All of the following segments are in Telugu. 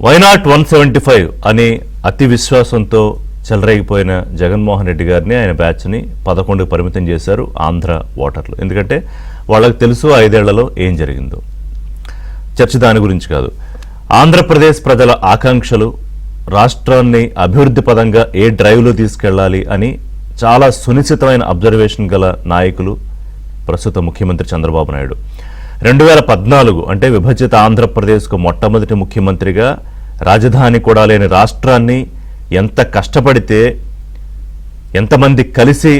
వైనాట్ 175 అని అతి విశ్వాసంతో చెలరేగిపోయిన జగన్మోహన్ రెడ్డి గారిని ఆయన బ్యాచ్ని 11కు పరిమితం చేశారు ఆంధ్ర ఓటర్లు. ఎందుకంటే వాళ్ళకి తెలుసు 5 ఏళ్లలో ఏం జరిగిందో. చర్చ దాని గురించి కాదు. ఆంధ్రప్రదేశ్ ప్రజల ఆకాంక్షలు, రాష్ట్రాన్ని అభివృద్ధి పదంగా ఏ డ్రైవ్లో తీసుకెళ్లాలి అని చాలా సునిశ్చితమైన అబ్జర్వేషన్ గల నాయకులు ప్రస్తుత ముఖ్యమంత్రి చంద్రబాబు నాయుడు. 2014 అంటే విభజిత ఆంధ్రప్రదేశ్కు మొట్టమొదటి ముఖ్యమంత్రిగా రాజధాని కూడా లేని రాష్ట్రాన్ని ఎంత కష్టపడితే, ఎంతమంది కలిసి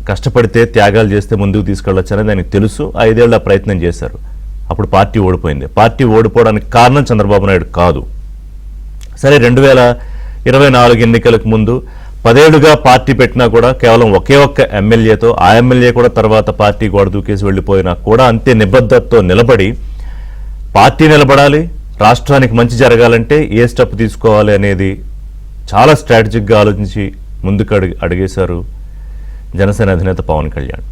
కష్టపడితే, త్యాగాలు చేస్తే ముందుకు తీసుకెళ్లొచ్చనేది ఆయనకు తెలుసు. 5 ఏళ్ల ప్రయత్నం చేశారు. అప్పుడు పార్టీ ఓడిపోయింది. పార్టీ ఓడిపోవడానికి కారణం చంద్రబాబు నాయుడు కాదు. సరే, 2024 ఎన్నికలకు ముందు 10 ఏళ్లుగా పార్టీ పెట్టినా కూడా కేవలం ఒకే ఒక్క ఎమ్మెల్యేతో, ఆ ఎమ్మెల్యే కూడా తర్వాత పార్టీ గోడ దూకేసి వెళ్ళిపోయినా కూడా అంతే నిబద్ధతతో నిలబడి, పార్టీ నిలబడాలి, రాష్ట్రానికి మంచి జరగాలంటే ఏ స్టెప్ తీసుకోవాలి అనేది చాలా స్ట్రాటజిక్గా ఆలోచించి ముందుకు అడిగేశారు జనసేన అధినేత పవన్ కళ్యాణ్.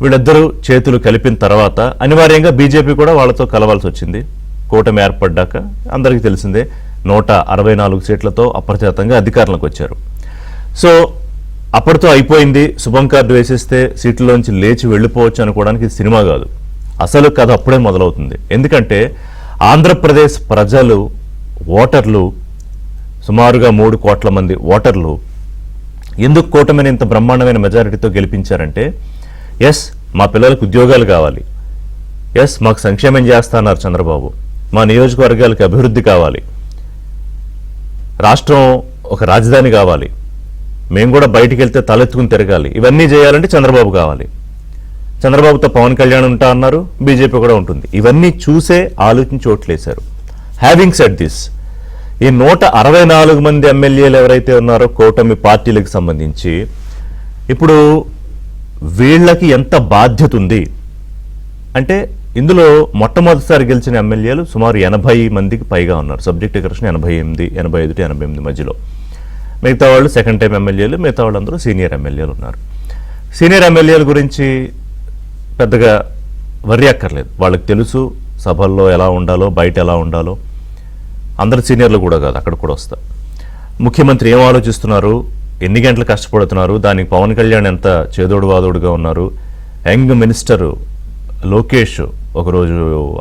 వీళ్ళిద్దరూ చేతులు కలిపిన తర్వాత అనివార్యంగా బీజేపీ కూడా వాళ్ళతో కలవాల్సి వచ్చింది. కూటమి ఏర్పడ్డాక అందరికీ తెలిసిందే 164 సీట్లతో అప్రచాతంగా అధికారంలోకి వచ్చారు. సో అప్పటితో అయిపోయింది, శుభం కార్డు వేసేస్తే సీట్లలోంచి లేచి వెళ్ళిపోవచ్చు అనుకోవడానికి ఇది సినిమా కాదు. అసలు కథ అప్పుడే మొదలవుతుంది. ఎందుకంటే ఆంధ్రప్రదేశ్ ప్రజలు, ఓటర్లు, సుమారుగా 3 కోట్ల మంది ఓటర్లు ఎందుకు కూటమిని ఇంత బ్రహ్మాండమైన మెజారిటీతో గెలిపించారంటే, ఎస్ మా పిల్లలకు ఉద్యోగాలు కావాలి, ఎస్ మాకు సంక్షేమం చేస్తున్నారు చంద్రబాబు, మా నియోజకవర్గాలకు అభివృద్ధి కావాలి, రాష్ట్రం ఒక రాజధాని కావాలి, మేము కూడా బయటికి వెళ్తే తలెత్తుకుని తిరగాలి, ఇవన్నీ చేయాలంటే చంద్రబాబు కావాలి. చంద్రబాబుతో పవన్ కళ్యాణ్ ఉంటా అన్నారు, బీజేపీ కూడా ఉంటుంది. ఇవన్నీ చూసే ఆలోచించి ఓట్లేశారు. హ్యావింగ్ సెడ్ దిస్, ఈ 164 మంది ఎమ్మెల్యేలు ఎవరైతే ఉన్నారో కూటమి పార్టీలకు సంబంధించి, ఇప్పుడు వీళ్ళకి ఎంత బాధ్యత ఉంది అంటే, ఇందులో మొట్టమొదటిసారి గెలిచిన ఎమ్మెల్యేలు సుమారు 80 మందికి పైగా ఉన్నారు. సబ్జెక్ట్ ఎకరేషన్ 88, 85 to 88 మధ్యలో. మిగతా వాళ్ళు సెకండ్ టైం ఎమ్మెల్యేలు, మిగతా వాళ్ళందరూ సీనియర్ ఎమ్మెల్యేలు ఉన్నారు. సీనియర్ ఎమ్మెల్యేల గురించి పెద్దగా వర్రీ అక్కర్లేదు. వాళ్ళకి తెలుసు సభల్లో ఎలా ఉండాలో, బయట ఎలా ఉండాలో. అందరు సీనియర్లు కూడా కాదు, అక్కడ కూడా వస్తారు. ముఖ్యమంత్రి ఏం ఆలోచిస్తున్నారు, ఎన్ని గంటలు కష్టపడుతున్నారు, దానికి పవన్ కళ్యాణ్ ఎంత చేదోడు వాదోడుగా ఉన్నారు. యంగ్ మినిస్టర్ లోకేష్ ఒకరోజు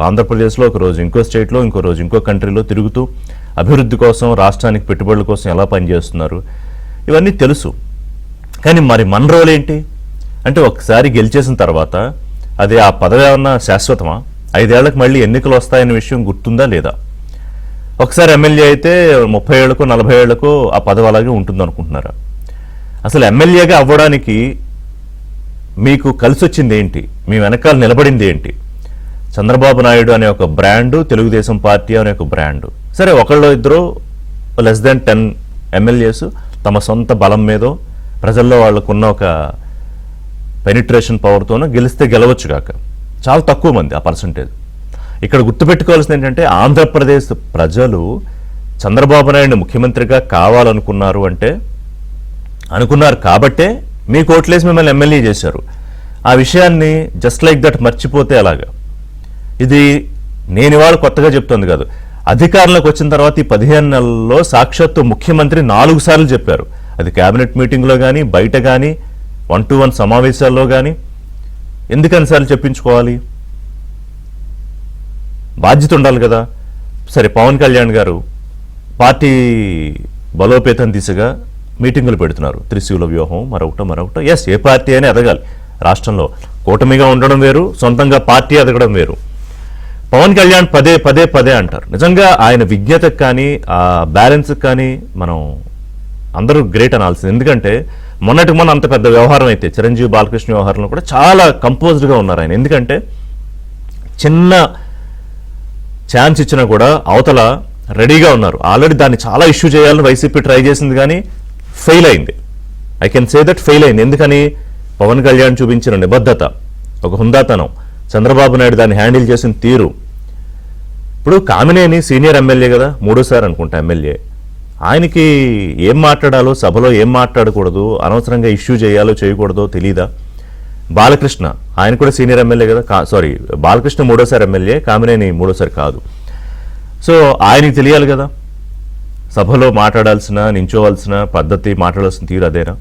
ఆంధ్రప్రదేశ్లో, ఒకరోజు ఇంకో స్టేట్లో, ఇంకో రోజు ఇంకో కంట్రీలో తిరుగుతూ అభివృద్ధి కోసం, రాష్ట్రానికి పెట్టుబడుల కోసం ఎలా పనిచేస్తున్నారు, ఇవన్నీ తెలుసు. కానీ మరి మన రోల్ ఏంటి అంటే, ఒకసారి గెలిచేసిన తర్వాత అది ఆ పదవి ఏమన్నా శాశ్వతమా? 5 ఏళ్లకు మళ్ళీ ఎన్నికలు వస్తాయనే విషయం గుర్తుందా లేదా? ఒకసారి ఎమ్మెల్యే అయితే 30 ఏళ్లకు 40 ఏళ్లకు ఆ పదవి అలాగే ఉంటుంది అనుకుంటున్నారా? అసలు ఎమ్మెల్యేగా అవ్వడానికి మీకు కలిసి వచ్చింది ఏంటి? మీ వెనకాల నిలబడింది ఏంటి? చంద్రబాబు నాయుడు అనే ఒక బ్రాండు, తెలుగుదేశం పార్టీ అనే ఒక బ్రాండు. సరే, ఒకళ్ళు ఇద్దరు లెస్ దెన్ 10 ఎమ్మెల్యేస్ తమ సొంత బలం మీదో, ప్రజల్లో వాళ్ళకున్న ఒక పెనిట్రేషన్ పవర్తోనూ గెలిస్తే గెలవచ్చు కాక, చాలా తక్కువ మంది ఆ పర్సంటేజ్. ఇక్కడ గుర్తుపెట్టుకోవాల్సింది ఏంటంటే, ఆంధ్రప్రదేశ్ ప్రజలు చంద్రబాబు నాయుడు ముఖ్యమంత్రిగా కావాలనుకున్నారు అంటే, అనుకున్నారు కాబట్టే మీకు ఓట్లేసి మిమ్మల్ని ఎమ్మెల్యే చేశారు. ఆ విషయాన్ని జస్ట్ లైక్ దట్ మర్చిపోతే అలాగా. ఇది నేను ఇవాళ కొత్తగా చెప్తోంది కాదు. అధికారంలోకి వచ్చిన తర్వాత ఈ 15 నెలల్లో సాక్షాత్తు ముఖ్యమంత్రి 4 సార్లు చెప్పారు. అది కేబినెట్ మీటింగ్లో కానీ, బయట కానీ, 1-to-1 సమావేశాల్లో కానీ. ఎందుకని సార్లు చెప్పించుకోవాలి? బాధ్యత ఉండాలి కదా. సరే, పవన్ కళ్యాణ్ గారు పార్టీ బలోపేతం దిశగా మీటింగులు పెడుతున్నారు. త్రిశూల వ్యూహం, మరొకటో. ఎస్, ఏ పార్టీ అయినా ఎదగాలి. రాష్ట్రంలో కూటమిగా ఉండడం వేరు, సొంతంగా పార్టీ ఎదగడం వేరు. పవన్ కళ్యాణ్ పదే అంటారు. నిజంగా ఆయన విజ్ఞతకు కానీ, ఆ బ్యాలెన్స్కి కానీ మనం అందరూ గ్రేట్ అనాల్సింది. ఎందుకంటే మొన్నటికి అంత పెద్ద వ్యవహారం అయితే, చిరంజీవి బాలకృష్ణ వ్యవహారంలో కూడా చాలా కంపోజ్డ్గా ఉన్నారు ఆయన. ఎందుకంటే చిన్న ఛాన్స్ ఇచ్చినా కూడా అవతల రెడీగా ఉన్నారు. ఆల్రెడీ దాన్ని చాలా ఇష్యూ చేయాలని వైసీపీ ట్రై చేసింది, కానీ ఫెయిల్ అయింది. I can say that fail అయింది. ఎందుకని? పవన్ కళ్యాణ్ చూపించిన నిబద్ధత, ఒక హుందాతనం, చంద్రబాబు నాయుడు దాన్ని హ్యాండిల్ చేసిన తీరు. ఇప్పుడు కామినేని సీనియర్ ఎమ్మెల్యే కదా, 3సారి అనుకుంటా ఎమ్మెల్యే. ఆయనకి ఏం మాట్లాడాలో, సభలో ఏం మాట్లాడకూడదు, అనవసరంగా ఇష్యూ చేయాలో చేయకూడదో తెలీదా? బాలకృష్ణ, ఆయన కూడా సీనియర్ ఎమ్మెల్యే కదా, సారీ బాలకృష్ణ 3సారి ఎమ్మెల్యే, కామినేని 3సారి కాదు. సో ఆయనకి తెలియాలి కదా. సభలో మాట్లాడాల్సిన, నించోవలసిన పద్ధతి, మాట్లాడాల్సిన తీరు అదేనా?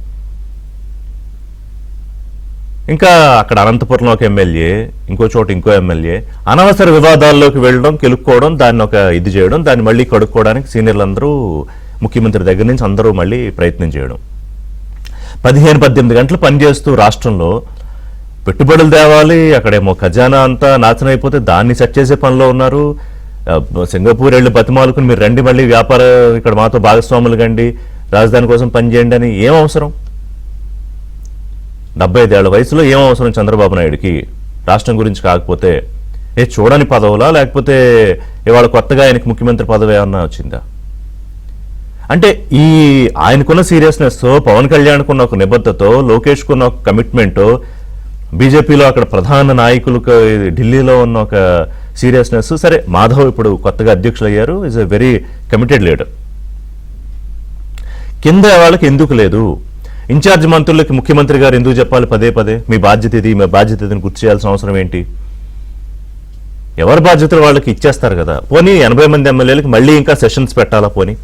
ఇంకా అక్కడ అనంతపురంలో ఒక ఎమ్మెల్యే, ఇంకో చోట ఇంకో ఎమ్మెల్యే అనవసర వివాదాల్లోకి వెళ్ళడం, కెలుక్కోవడం, దాన్ని ఒక ఇది చేయడం, దాన్ని మళ్ళీ కడుక్కోవడానికి సీనియర్లందరూ ముఖ్యమంత్రి దగ్గర నుంచి అందరూ మళ్ళీ ప్రయత్నం చేయడం. 15-18 గంటలు పనిచేస్తూ రాష్ట్రంలో పెట్టుబడులు తేవాలి, అక్కడేమో ఖజానా అంతా నాశనం అయిపోతే దాన్ని సెట్ చేసే పనిలో ఉన్నారు. సింగపూర్ వెళ్ళి బతిమాలుకుని మీరు రండి, మళ్ళీ వ్యాపార ఇక్కడ మాతో భాగస్వాములు కండి, రాజధాని కోసం పనిచేయండి అని ఏం అవసరం? 75 ఏళ్ల వయసులో ఏం అవసరం చంద్రబాబు నాయుడికి రాష్ట్రం గురించి? కాకపోతే చూడని పదవులా, లేకపోతే ఇవాళ కొత్తగా ఆయనకి ముఖ్యమంత్రి పదవి ఏమన్నా వచ్చిందా? అంటే ఈ ఆయనకున్న సీరియస్నెస్, పవన్ కళ్యాణ్కున్న ఒక నిబద్ధతో, లోకేష్కున్న ఒక కమిట్మెంట్, బీజేపీలో అక్కడ ప్రధాన నాయకులకు ఢిల్లీలో ఉన్న ఒక సీరియస్నెస్. సరే, మాధవ్ ఇప్పుడు కొత్తగా అధ్యక్షులు అయ్యారు, is a very committed leader. కింద వాళ్ళకి ఎందుకు లేదు? ఇన్ఛార్జ్ మంత్రులకి ముఖ్యమంత్రి గారు ఎందుకు చెప్పాలి పదే పదే మీ బాధ్యత ఇది, మీ బాధ్యత ఇదని గుర్తు చేయాల్సిన అవసరం ఏంటి? ఎవరి బాధ్యతలు వాళ్ళకి ఇచ్చేస్తారు కదా. పోనీ 80 మంది ఎమ్మెల్యేలకు మళ్ళీ ఇంకా సెషన్స్ పెట్టాలా? పోనీ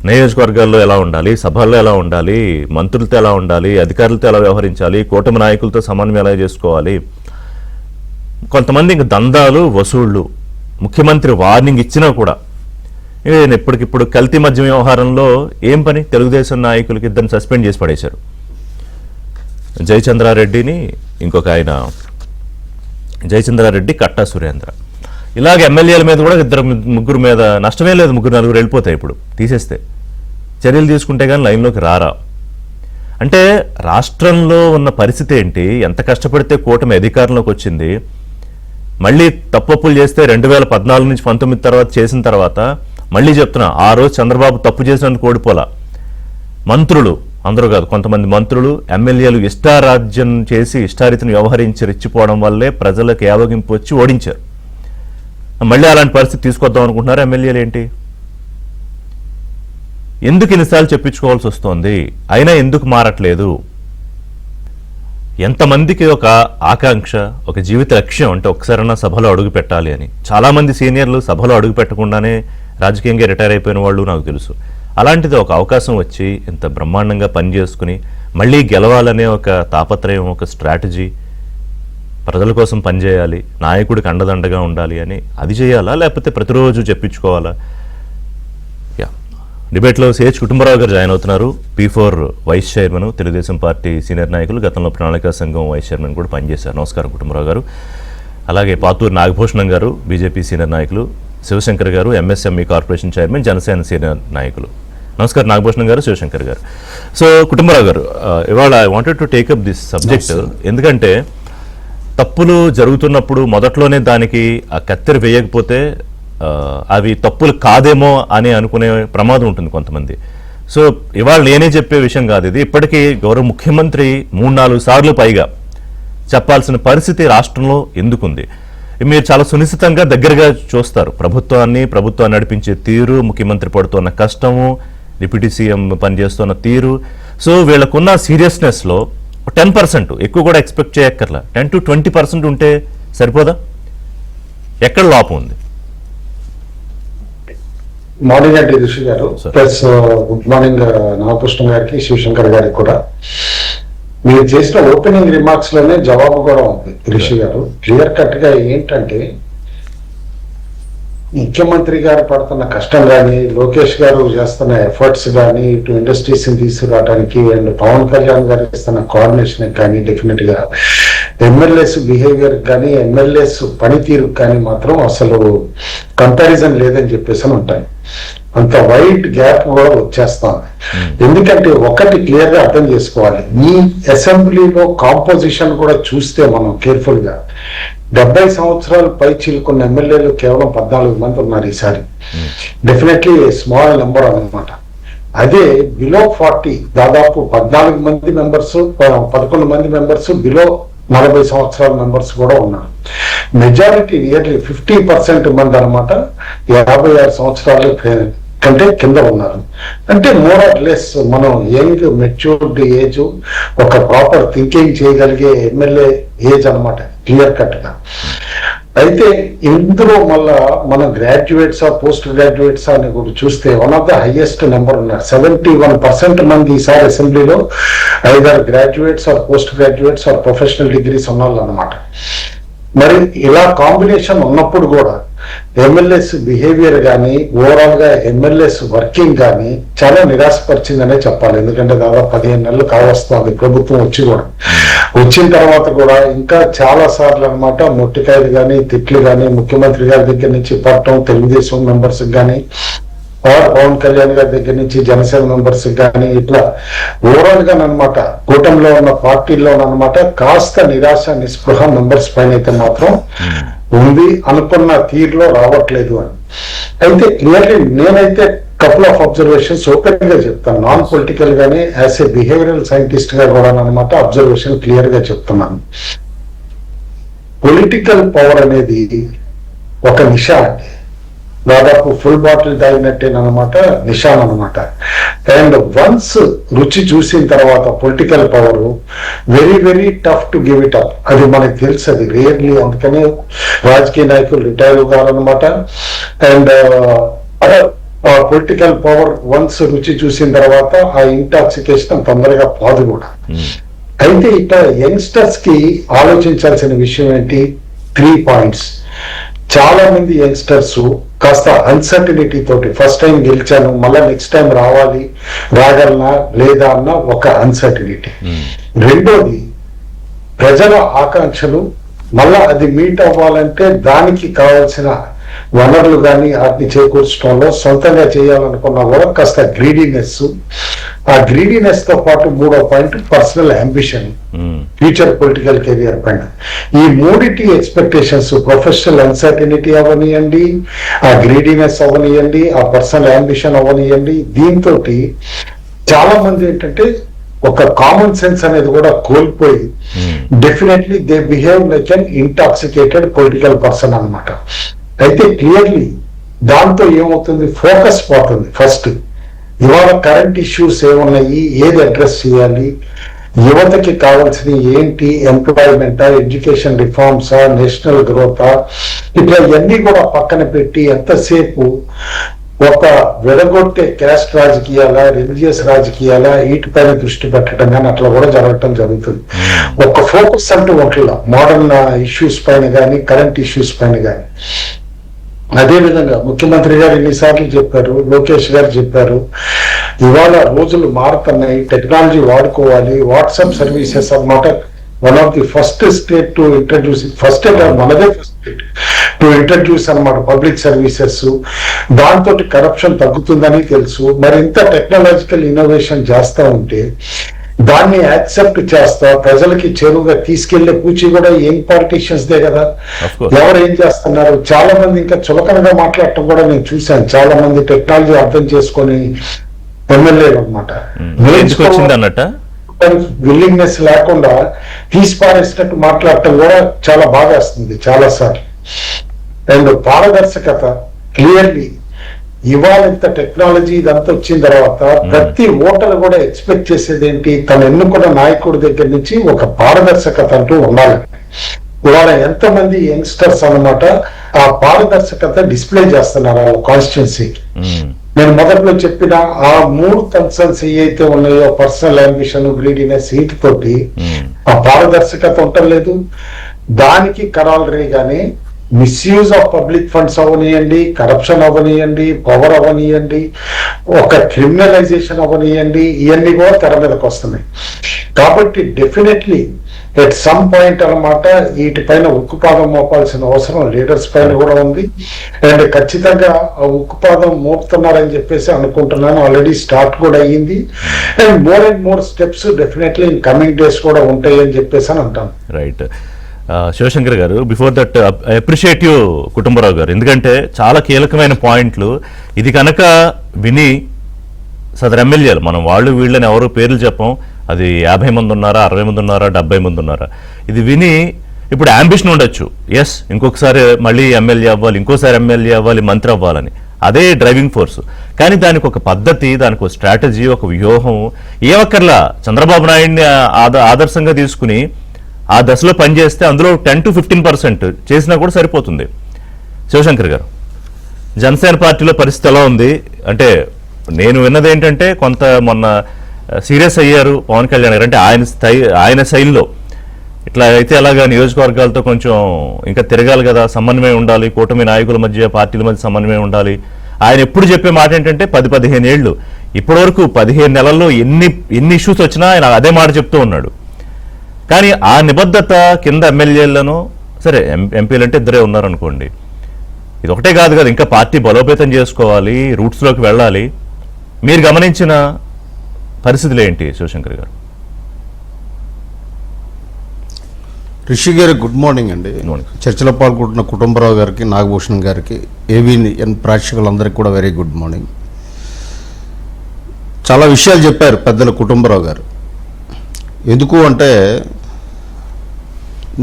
నియోజకవర్గాల్లో ఎలా ఉండాలి, సభల్లో ఎలా ఉండాలి, మంత్రులతో ఎలా ఉండాలి, అధికారులతో ఎలా వ్యవహరించాలి, కూటమి నాయకులతో సమన్వయం ఎలా చేసుకోవాలి? కొంతమంది ఇంక దందాలు, వసూళ్లు. ముఖ్యమంత్రి వార్నింగ్ ఇచ్చినా కూడా ఎప్పటికిప్పుడు కల్తీ మద్యం వ్యవహారంలో ఏం పని? తెలుగుదేశం నాయకులకి ఇద్దరిని సస్పెండ్ చేసి పడేశారు. జయచంద్రారెడ్డిని, ఇంకొక ఆయన జయచంద్రారెడ్డి, కట్టా సురేంద్ర. ఇలాగ ఎమ్మెల్యేల మీద కూడా ముగ్గురు మీద నష్టమే లేదు. 3-4 వెళ్ళిపోతాయి ఇప్పుడు తీసేస్తే. చర్యలు తీసుకుంటే కానీ లైన్లోకి రారా? అంటే రాష్ట్రంలో ఉన్న పరిస్థితి ఏంటి? ఎంత కష్టపడితే కూటమి అధికారంలోకి వచ్చింది, మళ్ళీ తప్పులు చేస్తే 2014 నుంచి 19 తర్వాత చేసిన తర్వాత మళ్ళీ చెప్తున్నా, ఆ రోజు చంద్రబాబు తప్పు చేసినందుకు ఓడిపోలా. మంత్రులు అందరూ కాదు, కొంతమంది మంత్రులు, ఎమ్మెల్యేలు ఇష్టారాజ్యం చేసి ఇష్టారీతిని వ్యవహరించి రెచ్చిపోవడం వల్లే ప్రజలకు యావగింపు వచ్చి ఓడించారు. మళ్ళీ అలాంటి పరిస్థితి తీసుకొద్దాం అనుకుంటున్నారు ఎమ్మెల్యేలు. ఏంటి, ఎందుకు ఇన్నిసార్లు చెప్పించుకోవాల్సి వస్తోంది? అయినా ఎందుకు మారట్లేదు? ఎంతమందికి ఒక ఆకాంక్ష, ఒక జీవిత లక్ష్యం అంటే ఒకసారైనా సభలో అడుగు పెట్టాలి అని. చాలామంది సీనియర్లు సభలో అడుగు పెట్టకుండానే రాజకీయంగా రిటైర్ అయిపోయిన వాళ్ళు నాకు తెలుసు. అలాంటిది ఒక అవకాశం వచ్చి ఇంత బ్రహ్మాండంగా పనిచేసుకుని మళ్ళీ గెలవాలనే ఒక తాపత్రయం, ఒక స్ట్రాటజీ, ప్రజల కోసం పనిచేయాలి, నాయకుడికి అండదండగా ఉండాలి అని అది చేయాలా, లేకపోతే ప్రతిరోజు చెప్పించుకోవాలా? డిబేట్లో సిహెచ్ కుటుంబరావు గారు జాయిన్ అవుతున్నారు. P4 vice chairman, Telugu Desam party senior నాయకులు, గతంలో ప్రణాళికా సంఘం వైస్ చైర్మన్ కూడా పనిచేశారు. నమస్కారం కుటుంబరావు గారు. అలాగే పాతూరు నాగభూషణం గారు, బీజేపీ సీనియర్ నాయకులు. శివశంకర్ గారు, MSME corporation chairman, Janasena senior నాయకులు. నమస్కారం నాగభూషణం గారు, శివశంకర్ గారు. సో కుటుంబరావు గారు, ఇవాళ I wanted to take up this subject. ఎందుకంటే తప్పులు జరుగుతున్నప్పుడు మొదట్లోనే దానికి ఆ కత్తెర వేయకపోతే అవి తప్పులు కాదేమో అని అనుకునే ప్రమాదం ఉంటుంది కొంతమంది. సో ఇవాళ నేనే చెప్పే విషయం కాదు ఇది. ఇప్పటికీ గౌరవ ముఖ్యమంత్రి 3-4 సార్లు పైగా చెప్పాల్సిన పరిస్థితి రాష్ట్రంలో ఎందుకుంది? మీరు చాలా సునిశ్చితంగా దగ్గరగా చూస్తారు ప్రభుత్వాన్ని నడిపించే తీరు, ముఖ్యమంత్రి పడుతున్న కష్టము, డిప్యూటీ సీఎం పనిచేస్తున్న తీరు. సో వీళ్ళకున్న సీరియస్నెస్లో 10%, ఎక్కువ కూడా ఎక్స్పెక్ట్ చేయక్కర్లా, 10 to 20% ఉంటే సరిపోదా? ఎక్కడ లోపం ఉంది? మార్నింగ్ అండి ఋషి గారు, ప్లస్ గుడ్ మార్నింగ్ నాగకృష్ణ గారికి, శివశంకర్ గారికి కూడా. మీరు చేసిన ఓపెనింగ్ రిమార్క్స్ లోనే జవాబు కూడా ఉంది ఋషి గారు. క్లియర్ కట్ గా ఏంటంటే, ముఖ్యమంత్రి గారు పడుతున్న కష్టం కానీ, లోకేష్ గారు చేస్తున్న ఎఫర్ట్స్ కానీ, ఇటు ఇండస్ట్రీస్ ని తీసుకురావడానికి అండ్ పవన్ కళ్యాణ్ గారు ఇస్తున్న కోఆర్డినేషన్ కానీ, డెఫినెట్ గా ఎమ్మెల్యేస్ బిహేవియర్ కానీ, ఎమ్మెల్యేస్ పనితీరు కానీ మాత్రం అసలు కంపారిజన్ లేదని చెప్పేసి ఉంటాయి. అంత వైడ్ గ్యాప్ కూడా వచ్చేస్తాం. ఎందుకంటే ఒకటి క్లియర్ గా అర్థం చేసుకోవాలి, ఈ అసెంబ్లీలో కాంపోజిషన్ కూడా చూస్తే మనం కేర్ఫుల్ గా 70 సంవత్సరాలు పై చిలుకున్న ఎమ్మెల్యేలు కేవలం 14 మంది ఉన్నారు ఈసారి. డెఫినెట్లీ స్మాల్ నెంబర్ అన్నమాట. అదే బిలో 40 దాదాపు 14 మంది మెంబర్స్, 11 మంది మెంబర్స్ బిలో 40 సంవత్సరాల మెంబర్స్ కూడా ఉన్నారు. మెజారిటీ నియర్లీ 50% మంది అనమాట 56 సంవత్సరాలు కంటే కింద ఉన్నారు. అంటే మోర్ ఆర్ లెస్ మనం యంగ్ మెచ్యూర్డ్ ఏజ్, ఒక ప్రాపర్ థింకింగ్ చేయగలిగే ఎమ్మెల్యే ఏజ్ అనమాట, క్లియర్ కట్ గా. అయితే ఇందులో మళ్ళా మన గ్రాడ్యుయేట్స్ పోస్ట్ గ్రాడ్యుయేట్స్ అని కూడా చూస్తే one of the highest number ఉన్నారు. 71% మంది ఈసారి అసెంబ్లీలో either graduates or post graduates or professional degrees ఉన్న వాళ్ళు అనమాట. మరి ఇలా కాంబినేషన్ ఉన్నప్పుడు కూడా ఎమ్మెల్యేస్ బిహేవియర్ కానీ ఓవరాల్ గా ఎమ్మెల్యేస్ వర్కింగ్ కానీ చాలా నిరాశపరిచిందనే చెప్పాలి. ఎందుకంటే దాదాపు 15 నెలలు కావస్తుంది ప్రభుత్వం వచ్చి కూడా. వచ్చిన తర్వాత కూడా ఇంకా చాలా సార్లు అనమాట మొట్టికాయలు కానీ తిట్లు కానీ ముఖ్యమంత్రి గారి దగ్గర నుంచి పట్టడం, తెలుగుదేశం మెంబర్స్ కానీ పవన్ కళ్యాణ్ గారి దగ్గర నుంచి జనసేన మెంబర్స్ కానీ ఇట్లా ఓవరాల్ గా అనమాట కూటమిలో ఉన్న పార్టీల్లో అనమాట కాస్త నిరాశ నిస్పృహ మెంబర్స్ పైన అయితే మాత్రం ఉంది, అనుకున్న తీరులో రావట్లేదు అని. అయితే క్లియర్లీ నేనైతే కపుల్ ఆఫ్ అబ్జర్వేషన్స్ ఓపెన్ గా చెప్తాను, నాన్ పొలిటికల్ గానే యాజ్ ఏ బిహేవియరల్ సైంటిస్ట్ గా కూడా అనమాట అబ్జర్వేషన్ క్లియర్ గా చెప్తున్నాను. పొలిటికల్ పవర్ అనేది ఒక నిషా అండి, దాదాపు ఫుల్ బాటిల్ తాగినట్టేనమాట నిషాన్ అనమాట. అండ్ వన్స్ రుచి చూసిన తర్వాత political power very very tough to give it up. అది మనకు తెలుసు, అది రేర్లీ. అందుకనే రాజకీయ నాయకులు రిటైర్ కావాలన్నమాట. అండ్ పొలిటికల్ పవర్ వన్స్ రుచి చూసిన తర్వాత ఆ ఇంటాక్సికేషన్ తొందరగా పోదు కూడా. అయితే ఇట్లా యంగ్స్టర్స్ కి ఆలోచించాల్సిన విషయం ఏంటి? 3 పాయింట్స్. చాలా మంది యంగ్స్టర్స్ కాస్త అన్సర్టనిటీ తోటి ఫస్ట్ టైం గెలిచాను మళ్ళా నెక్స్ట్ టైం రాగలనా లేదా అన్న ఒక అన్సర్టనిటీ. రెండోది ప్రజల ఆకాంక్షలు, మళ్ళా అది మీట్ అవ్వాలంటే దానికి కావాల్సిన వనరులు కానీ వాటిని చేకూర్చడంలో సొంతంగా చేయాలనుకున్నా కూడా కాస్త గ్రీడీనెస్. ఆ గ్రీడీనెస్ తో పాటు మూడో point personal ambition, future political career పైన. ఈ మూడిటి ఎక్స్పెక్టేషన్స్, ప్రొఫెషనల్ అన్సర్టనిటీ అవనియండి, ఆ గ్రీడీనెస్ అవనియండి, ఆ పర్సనల్ అంబిషన్ అవనియండి, దీంతో చాలా మంది ఏంటంటే ఒక కామన్ సెన్స్ అనేది కూడా కోల్పోయి definitely they behave like an intoxicated political person అన్నమాట. అయితే క్లియర్లీ దాంతో ఏమవుతుంది? ఫోకస్ పోతుంది. ఫస్ట్ ఇవాళ కరెంట్ ఇష్యూస్ ఏమున్నాయి, ఏది అడ్రస్ చేయాలి, యువతకి కావాల్సినవి ఏంటి, ఎంప్లాయ్మెంటా, ఎడ్యుకేషన్ రిఫార్మ్సా, నేషనల్ గ్రోతా, ఇట్లా ఇవన్నీ కూడా పక్కన పెట్టి ఎంతసేపు ఒక విడగొట్టే క్యాస్ట్ రాజకీయాల, రిలీజియస్ రాజకీయాల వీటిపైన దృష్టి పెట్టడం కానీ అట్లా కూడా జరగటం జరుగుతుంది. ఒక ఫోకస్ అంటూ ఒకలా మోడర్న్ ఇష్యూస్ పైన కానీ కరెంట్ ఇష్యూస్ పైన కానీ. అదే విధంగా ముఖ్యమంత్రి గారు ఎన్నిసార్లు చెప్పారు, లోకేష్ గారు చెప్పారు, ఇవాళ రోజులు మారుతున్నాయి, టెక్నాలజీ వాడుకోవాలి. వాట్సాప్ సర్వీసెస్ అన్నమాట one of the first state to introduce, first మనదే ఫస్ట్ స్టేట్ టు ఇంట్రడ్యూస్ అనమాట పబ్లిక్ సర్వీసెస్. దాంతో కరప్షన్ తగ్గుతుందని తెలుసు. మరి ఇంత టెక్నాలజికల్ ఇన్నోవేషన్ చేస్తా ఉంటే దాన్ని యాక్సెప్ట్ చేస్తా ప్రజలకి చెరువుగా తీసుకెళ్లే పూచి కూడా యంగ్ పాలిటీషియన్స్ దే కదా. ఎవరు ఏం చేస్తున్నారు? చాలా మంది ఇంకా చులకనగా మాట్లాడటం కూడా నేను చూశాను. చాలా మంది టెక్నాలజీ అర్థం చేసుకొని ఎమ్మెల్యేలు అనమాట విల్లింగ్నెస్ లేకుండా తీసిపారేసినట్టు మాట్లాడటం కూడా చాలా బాగా వస్తుంది చాలా సార్లు. అండ్ పారదర్శకత క్లియర్లీ ఇవాళ ఇంత టెక్నాలజీ ఇదంతా వచ్చిన తర్వాత ప్రతి ఓటర్ కూడా ఎక్స్పెక్ట్ చేసేది ఏంటి? తను ఎన్నుకున్న నాయకుడి దగ్గర నుంచి ఒక పారదర్శకత అంటూ ఉండాలి. ఇవాళ ఎంతమంది యంగ్స్టర్స్ అన్నమాట ఆ పారదర్శకత డిస్ప్లే చేస్తున్నారు ఆ కాన్స్టిట్యున్సీ. నేను మొదట్లో చెప్పిన ఆ 3 కన్సర్న్స్ ఏవైతే ఉన్నాయో పర్సనల్ అంబిషన్, గ్రీడీనెస్, వీటితోటి ఆ పారదర్శకత ఉండలేదు. దానికి కరాలరీగానే మిస్యూజ్ ఆఫ్ పబ్లిక్ ఫండ్స్ అవనియండి, కరప్షన్ అవనియండి, పవర్ అవనియండి, ఒక క్రిమినలైజేషన్ అవనియండి, ఇవన్నీ కూడా తెర మీదకి వస్తున్నాయి. కాబట్టి డెఫినెట్లీ ఎట్ సమ్ పాయింట్ అనమాట వీటిపైన ఉక్కుపాదం మోపాల్సిన అవసరం లీడర్స్ పైన కూడా ఉంది. అండ్ ఖచ్చితంగా ఆ ఉక్కుపాదం మోపుతున్నారని చెప్పేసి అనుకుంటున్నాను. ఆల్రెడీ స్టార్ట్ కూడా అయ్యింది. And more steps definitely in coming days కూడా ఉంటాయి అని చెప్పేసి అని అంటాను. రైట్. శివశంకర్ గారు, before that I appreciate you Kutumbarao గారు, ఎందుకంటే చాలా కీలకమైన పాయింట్లు. ఇది కనుక విని సదరు ఎమ్మెల్యేలు, మనం వాళ్ళు వీళ్ళని ఎవరు పేర్లు చెప్పం, అది 50 మంది ఉన్నారా, 60 మంది ఉన్నారా, 70 మంది ఉన్నారా, ఇది విని ఇప్పుడు అంబిషన్ ఉండొచ్చు, ఎస్ ఇంకొకసారి మళ్ళీ ఎమ్మెల్యే అవ్వాలి, ఇంకోసారి ఎమ్మెల్యే అవ్వాలి, మంత్రి అవ్వాలని, అదే డ్రైవింగ్ ఫోర్స్. కానీ దానికి ఒక పద్ధతి, దానికి ఒక స్ట్రాటజీ, ఒక వ్యూహం ఏమక్కర్లా. చంద్రబాబు నాయుడిని ఆదర్శంగా తీసుకుని ఆ దశలో పనిచేస్తే అందులో 10 to 15% చేసినా కూడా సరిపోతుంది. శివశంకర్ గారు, జనసేన పార్టీలో పరిస్థితి ఎలా ఉంది? అంటే నేను విన్నది ఏంటంటే కొంత మొన్న సీరియస్ అయ్యారు పవన్ కళ్యాణ్ గారు. అంటే ఆయన శైలిలో ఇట్లా అయితే అలాగా నియోజకవర్గాలతో కొంచెం ఇంకా తిరగాలి కదా, సమన్వయం ఉండాలి, కూటమి నాయకుల మధ్య పార్టీల మధ్య సమన్వయం ఉండాలి. ఆయన ఎప్పుడు చెప్పే మాట ఏంటంటే 10-15 ఏళ్ళు, ఇప్పటి వరకు 15 నెలల్లో ఎన్ని ఇష్యూస్ వచ్చినా ఆయన అదే మాట చెప్తూ ఉన్నాడు. కానీ ఆ నిబద్ధత కింద ఎమ్మెల్యేలను, సరే ఎంపీలు అంటే ఇద్దరే ఉన్నారనుకోండి, ఇది ఒకటే కాదు కదా, ఇంకా పార్టీ బలోపేతం చేసుకోవాలి, రూట్స్లోకి వెళ్ళాలి. మీరు గమనించిన పరిస్థితులు ఏంటి శివశంకర్ గారు? రిషి గారి గుడ్ మార్నింగ్ అండి. చర్చలో పాల్గొంటున్న కుటుంబరావు గారికి, నాగభూషణ్ గారికి, ఏవిఎన్ ప్రేక్షకులందరికీ కూడా వెరీ గుడ్ మార్నింగ్. చాలా విషయాలు చెప్పారు పెద్దలు కుటుంబరావు గారు. ఎందుకు అంటే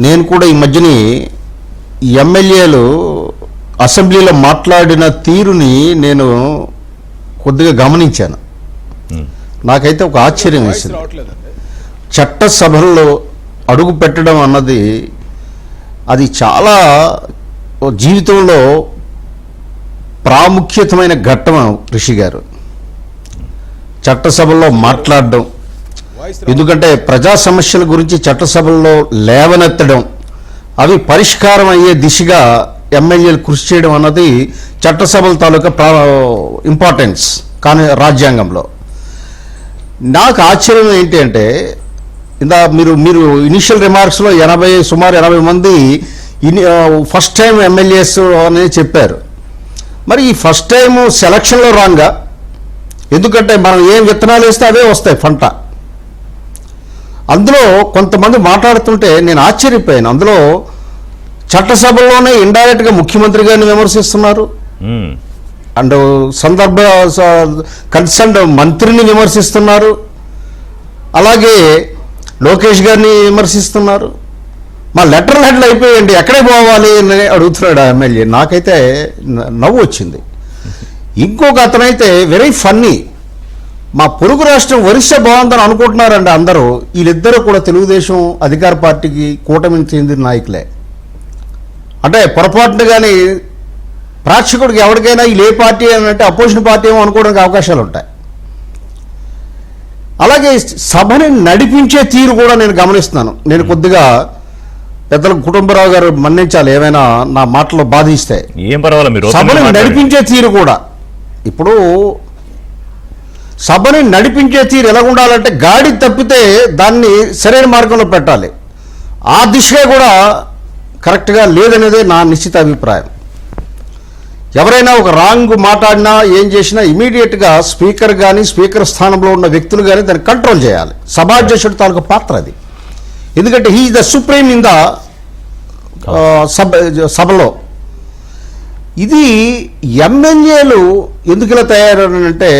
నేను కూడా ఈ మధ్యని ఎమ్మెల్యేలు అసెంబ్లీలో మాట్లాడిన తీరుని నేను కొద్దిగా గమనించాను. నాకైతే ఒక ఆశ్చర్యం వేసింది. చట్టసభల్లో అడుగు పెట్టడం అన్నది అది చాలా జీవితంలో ప్రాముఖ్యతమైన ఘట్టం రిషి గారు. చట్టసభల్లో మాట్లాడడం, ఎందుకంటే ప్రజా సమస్యల గురించి చట్టసభల్లో లేవనెత్తడం, అవి పరిష్కారం అయ్యే దిశగా ఎమ్మెల్యేలు కృషి చేయడం అన్నది చట్టసభల తాలూకా ఇంపార్టెన్స్. కానీ రాజ్యాంగంలో నాకు ఆశ్చర్యం ఏంటి అంటే, ఇందా మీరు ఇనిషియల్ రిమార్క్స్లో సుమారు 80 మంది ఫస్ట్ టైం ఎమ్మెల్యేస్ అనేది చెప్పారు. మరి ఈ ఫస్ట్ టైం సెలక్షన్లో రాంగా, ఎందుకంటే మనం ఏం విత్తనాలు వేస్తే అవే వస్తాయి పంట. అందులో కొంతమంది మాట్లాడుతుంటే నేను ఆశ్చర్యపోయాను. అందులో చట్టసభల్లోనే ఇండైరెక్ట్గా ముఖ్యమంత్రి గారిని విమర్శిస్తున్నారు, అండ్ కన్సర్న్ మంత్రిని విమర్శిస్తున్నారు, అలాగే లోకేష్ గారిని విమర్శిస్తున్నారు. మా లెటర్ హెడ్లు అయిపోయండి, ఎక్కడే పోవాలి అని అడుగుతున్నాడు ఆ ఎమ్మెల్యే. నాకైతే నవ్వు వచ్చింది. ఇంకొక అతనైతే వెరీ ఫన్నీ, మా పొరుగు రాష్ట్రం ఒరిస్సా బాగుందని అనుకుంటున్నారండి అందరూ. వీళ్ళిద్దరూ కూడా తెలుగుదేశం అధికార పార్టీకి కూటమికి చెందిన నాయకులే. అంటే పొరపాటున కానీ ప్రేక్షకుడికి ఎవరికైనా వీళ్ళు ఏ పార్టీ అని అంటే అపోజిషన్ పార్టీ ఏమో అనుకోవడానికి అవకాశాలు ఉంటాయి. అలాగే సభని నడిపించే తీరు కూడా నేను గమనిస్తున్నాను. నేను కొద్దిగా పెద్దల కుటుంబరావు గారు మన్నించాలి ఏమైనా నా మాటలో బాధిస్తే. ఏం పర్వాలేదు, సభని నడిపించే తీరు కూడా, ఇప్పుడు సభని నడిపించే తీరు ఎలా ఉండాలంటే గాడి తప్పితే దాన్ని సరైన మార్గంలో పెట్టాలి. ఆ దిశగా కూడా కరెక్ట్గా లేదనేదే నా నిశ్చిత అభిప్రాయం. ఎవరైనా ఒక రాంగ్ మాట్లాడినా ఏం చేసినా ఇమీడియట్గా స్పీకర్ కానీ స్పీకర్ స్థానంలో ఉన్న వ్యక్తులు కానీ దాన్ని కంట్రోల్ చేయాలి. సభాధ్యక్షుడి తాలూకు పాత్ర అది. ఎందుకంటే he the supreme in the సభలో. ఇది ఎమ్మెల్యేలు ఎందుకు ఇలా తయారంటే,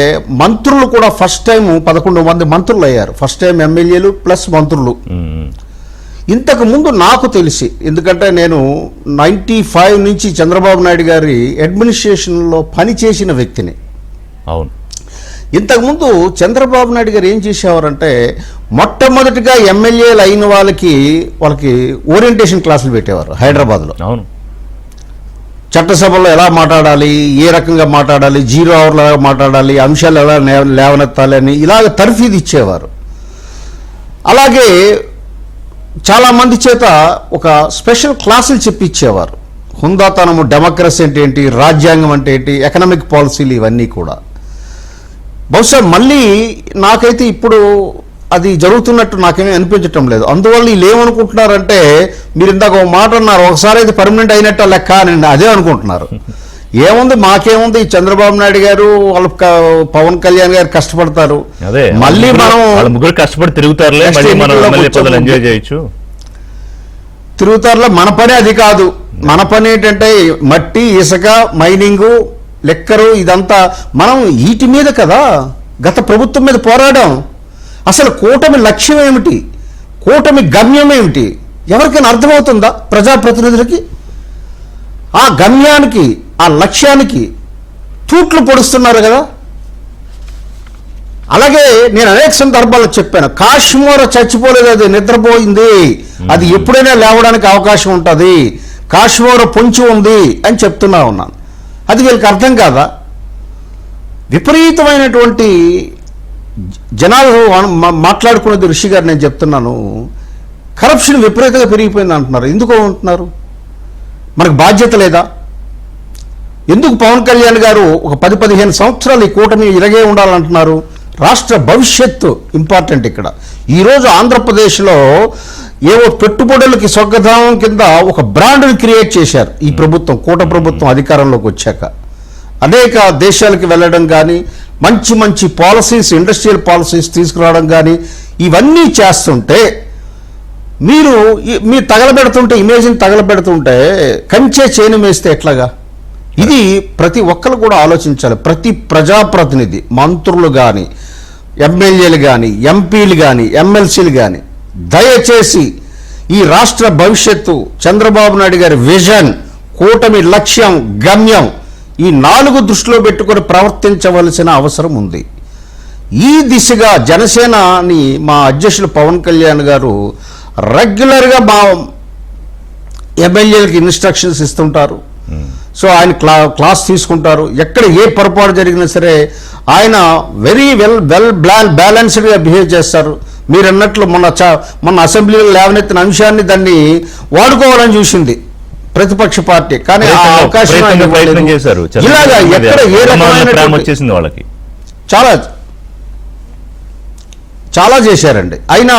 మంత్రులు కూడా ఫస్ట్ టైం 11 మంది మంత్రులు అయ్యారు. ఫస్ట్ టైం ఎమ్మెల్యేలు ప్లస్ మంత్రులు. ఇంతకు ముందు నాకు తెలిసి, ఎందుకంటే నేను 95 నుంచి చంద్రబాబు నాయుడు గారి అడ్మినిస్ట్రేషన్లో పనిచేసిన వ్యక్తిని. అవును. ఇంతకుముందు చంద్రబాబు నాయుడు గారు ఏం చేసేవారంటే, మొట్టమొదటిగా ఎమ్మెల్యేలు అయిన వాళ్ళకి ఓరియంటేషన్ క్లాసులు పెట్టేవారు హైదరాబాద్లో. అవును. చట్టసభలో ఎలా మాట్లాడాలి, ఏ రకంగా మాట్లాడాలి, 0 అవర్లు ఎలా మాట్లాడాలి, అంశాలు ఎలా లేవనెత్తాలి అని ఇలాగ తర్ఫీదు ఇచ్చేవారు. అలాగే చాలామంది చేత ఒక స్పెషల్ క్లాసులు చెప్పించేవారు. హుందాతనము, డెమోక్రసీ అంటే ఏంటి, రాజ్యాంగం అంటే ఏంటి, ఎకనామిక్ పాలసీలు, ఇవన్నీ కూడా. బహుశా మళ్ళీ నాకైతే ఇప్పుడు అది జరుగుతున్నట్టు నాకేమీ అనిపించటం లేదు. అందువల్ల వీళ్ళు ఏమనుకుంటున్నారంటే, మీరు ఇందాక ఒక మాట అన్నారు, ఒకసారి అయితే పర్మనెంట్ అయినట్టు లెక్క అని అదే అనుకుంటున్నారు. ఏముంది, మాకేముంది, చంద్రబాబు నాయుడు గారు వాళ్ళు పవన్ కళ్యాణ్ గారు కష్టపడతారు, మళ్ళీ మనం ముగ్గురు కష్టపడి తిరుగుతారులే, తిరుగుతారులే. మన పని అది కాదు. మన పని ఏంటంటే మట్టి, ఇసుక, మైనింగు, లెక్కరు, ఇదంతా మనం వీటి మీద కదా గత ప్రభుత్వం మీద పోరాడాం. అసలు కూటమి లక్ష్యం ఏమిటి, కూటమి గమ్యం ఏమిటి ఎవరికైనా అర్థమవుతుందా? ప్రజాప్రతినిధులకి ఆ గమ్యానికి, ఆ లక్ష్యానికి తూట్లు పొడుస్తున్నారు కదా. అలాగే నేను అనేక సందర్భాల్లో చెప్పాను, కాశ్మీర్ చచ్చిపోలేదు, అది నిద్రపోయింది, అది ఎప్పుడైనా లేవడానికి అవకాశం ఉంటుంది, కాశ్మీర్ పొంచి ఉంది అని చెప్తున్నా ఉన్నాను. అది వీళ్ళకి అర్థం కాదా? విపరీతమైనటువంటి జనాలు మాట్లాడుకునేది ఋషి గారు, నేను చెప్తున్నాను, కరప్షన్ విపరీతంగా పెరిగిపోయింది అంటున్నారు. ఎందుకు అంటున్నారు? మనకు బాధ్యత లేదా? ఎందుకు పవన్ కళ్యాణ్ గారు ఒక 10-15 సంవత్సరాలు ఈ కూటమి ఇలాగే ఉండాలంటున్నారు? రాష్ట్ర భవిష్యత్తు ఇంపార్టెంట్ ఇక్కడ. ఈరోజు ఆంధ్రప్రదేశ్లో ఏవో పెట్టుబడులకి స్వర్గధామం కింద ఒక బ్రాండ్ని క్రియేట్ చేశారు ఈ ప్రభుత్వం, కూటమి ప్రభుత్వం అధికారంలోకి వచ్చాక. అనేక దేశాలకు వెళ్ళడం కానీ, మంచి మంచి పాలసీస్, ఇండస్ట్రియల్ పాలసీస్ తీసుకురావడం కానీ, ఇవన్నీ చేస్తుంటే మీరు తగలబెడుతుంటే, ఇమేజ్ని తగలబెడుతుంటే కంచే చేను వేస్తే ఎట్లాగా? ఇది ప్రతి ఒక్కరు కూడా ఆలోచించాలి. ప్రతి ప్రజాప్రతినిధి, మంత్రులు కానీ, ఎమ్మెల్యేలు కానీ, ఎంపీలు కానీ, ఎమ్మెల్సీలు కానీ దయచేసి ఈ రాష్ట్ర భవిష్యత్తు, చంద్రబాబు నాయుడు గారి విజన్, కూటమి లక్ష్యం, గమ్యం, ఈ 4 దృష్టిలో పెట్టుకొని ప్రవర్తించవలసిన అవసరం ఉంది. ఈ దిశగా జనసేనని మా అధ్యక్షులు పవన్ కళ్యాణ్ గారు రెగ్యులర్గా మా ఎమ్మెల్యేలకు ఇన్స్ట్రక్షన్స్ ఇస్తుంటారు. సో ఆయన క్లాస్ తీసుకుంటారు. ఎక్కడ ఏ పొరపాటు జరిగినా సరే ఆయన వెరీ వెల్ బ్యాలెన్స్డ్గా బిహేవ్ చేస్తారు. మీరు అన్నట్లు మొన్న అసెంబ్లీలో లేవనెత్తిన అంశాన్ని దాన్ని వాడుకోవాలని చూసింది ప్రతిపక్ష పార్టీ, కానీ ఆ అవకాశం ఇలాగా ఎక్కడ ఏ రకమైన వాళ్ళకి చాలా చేశారండి. అయినా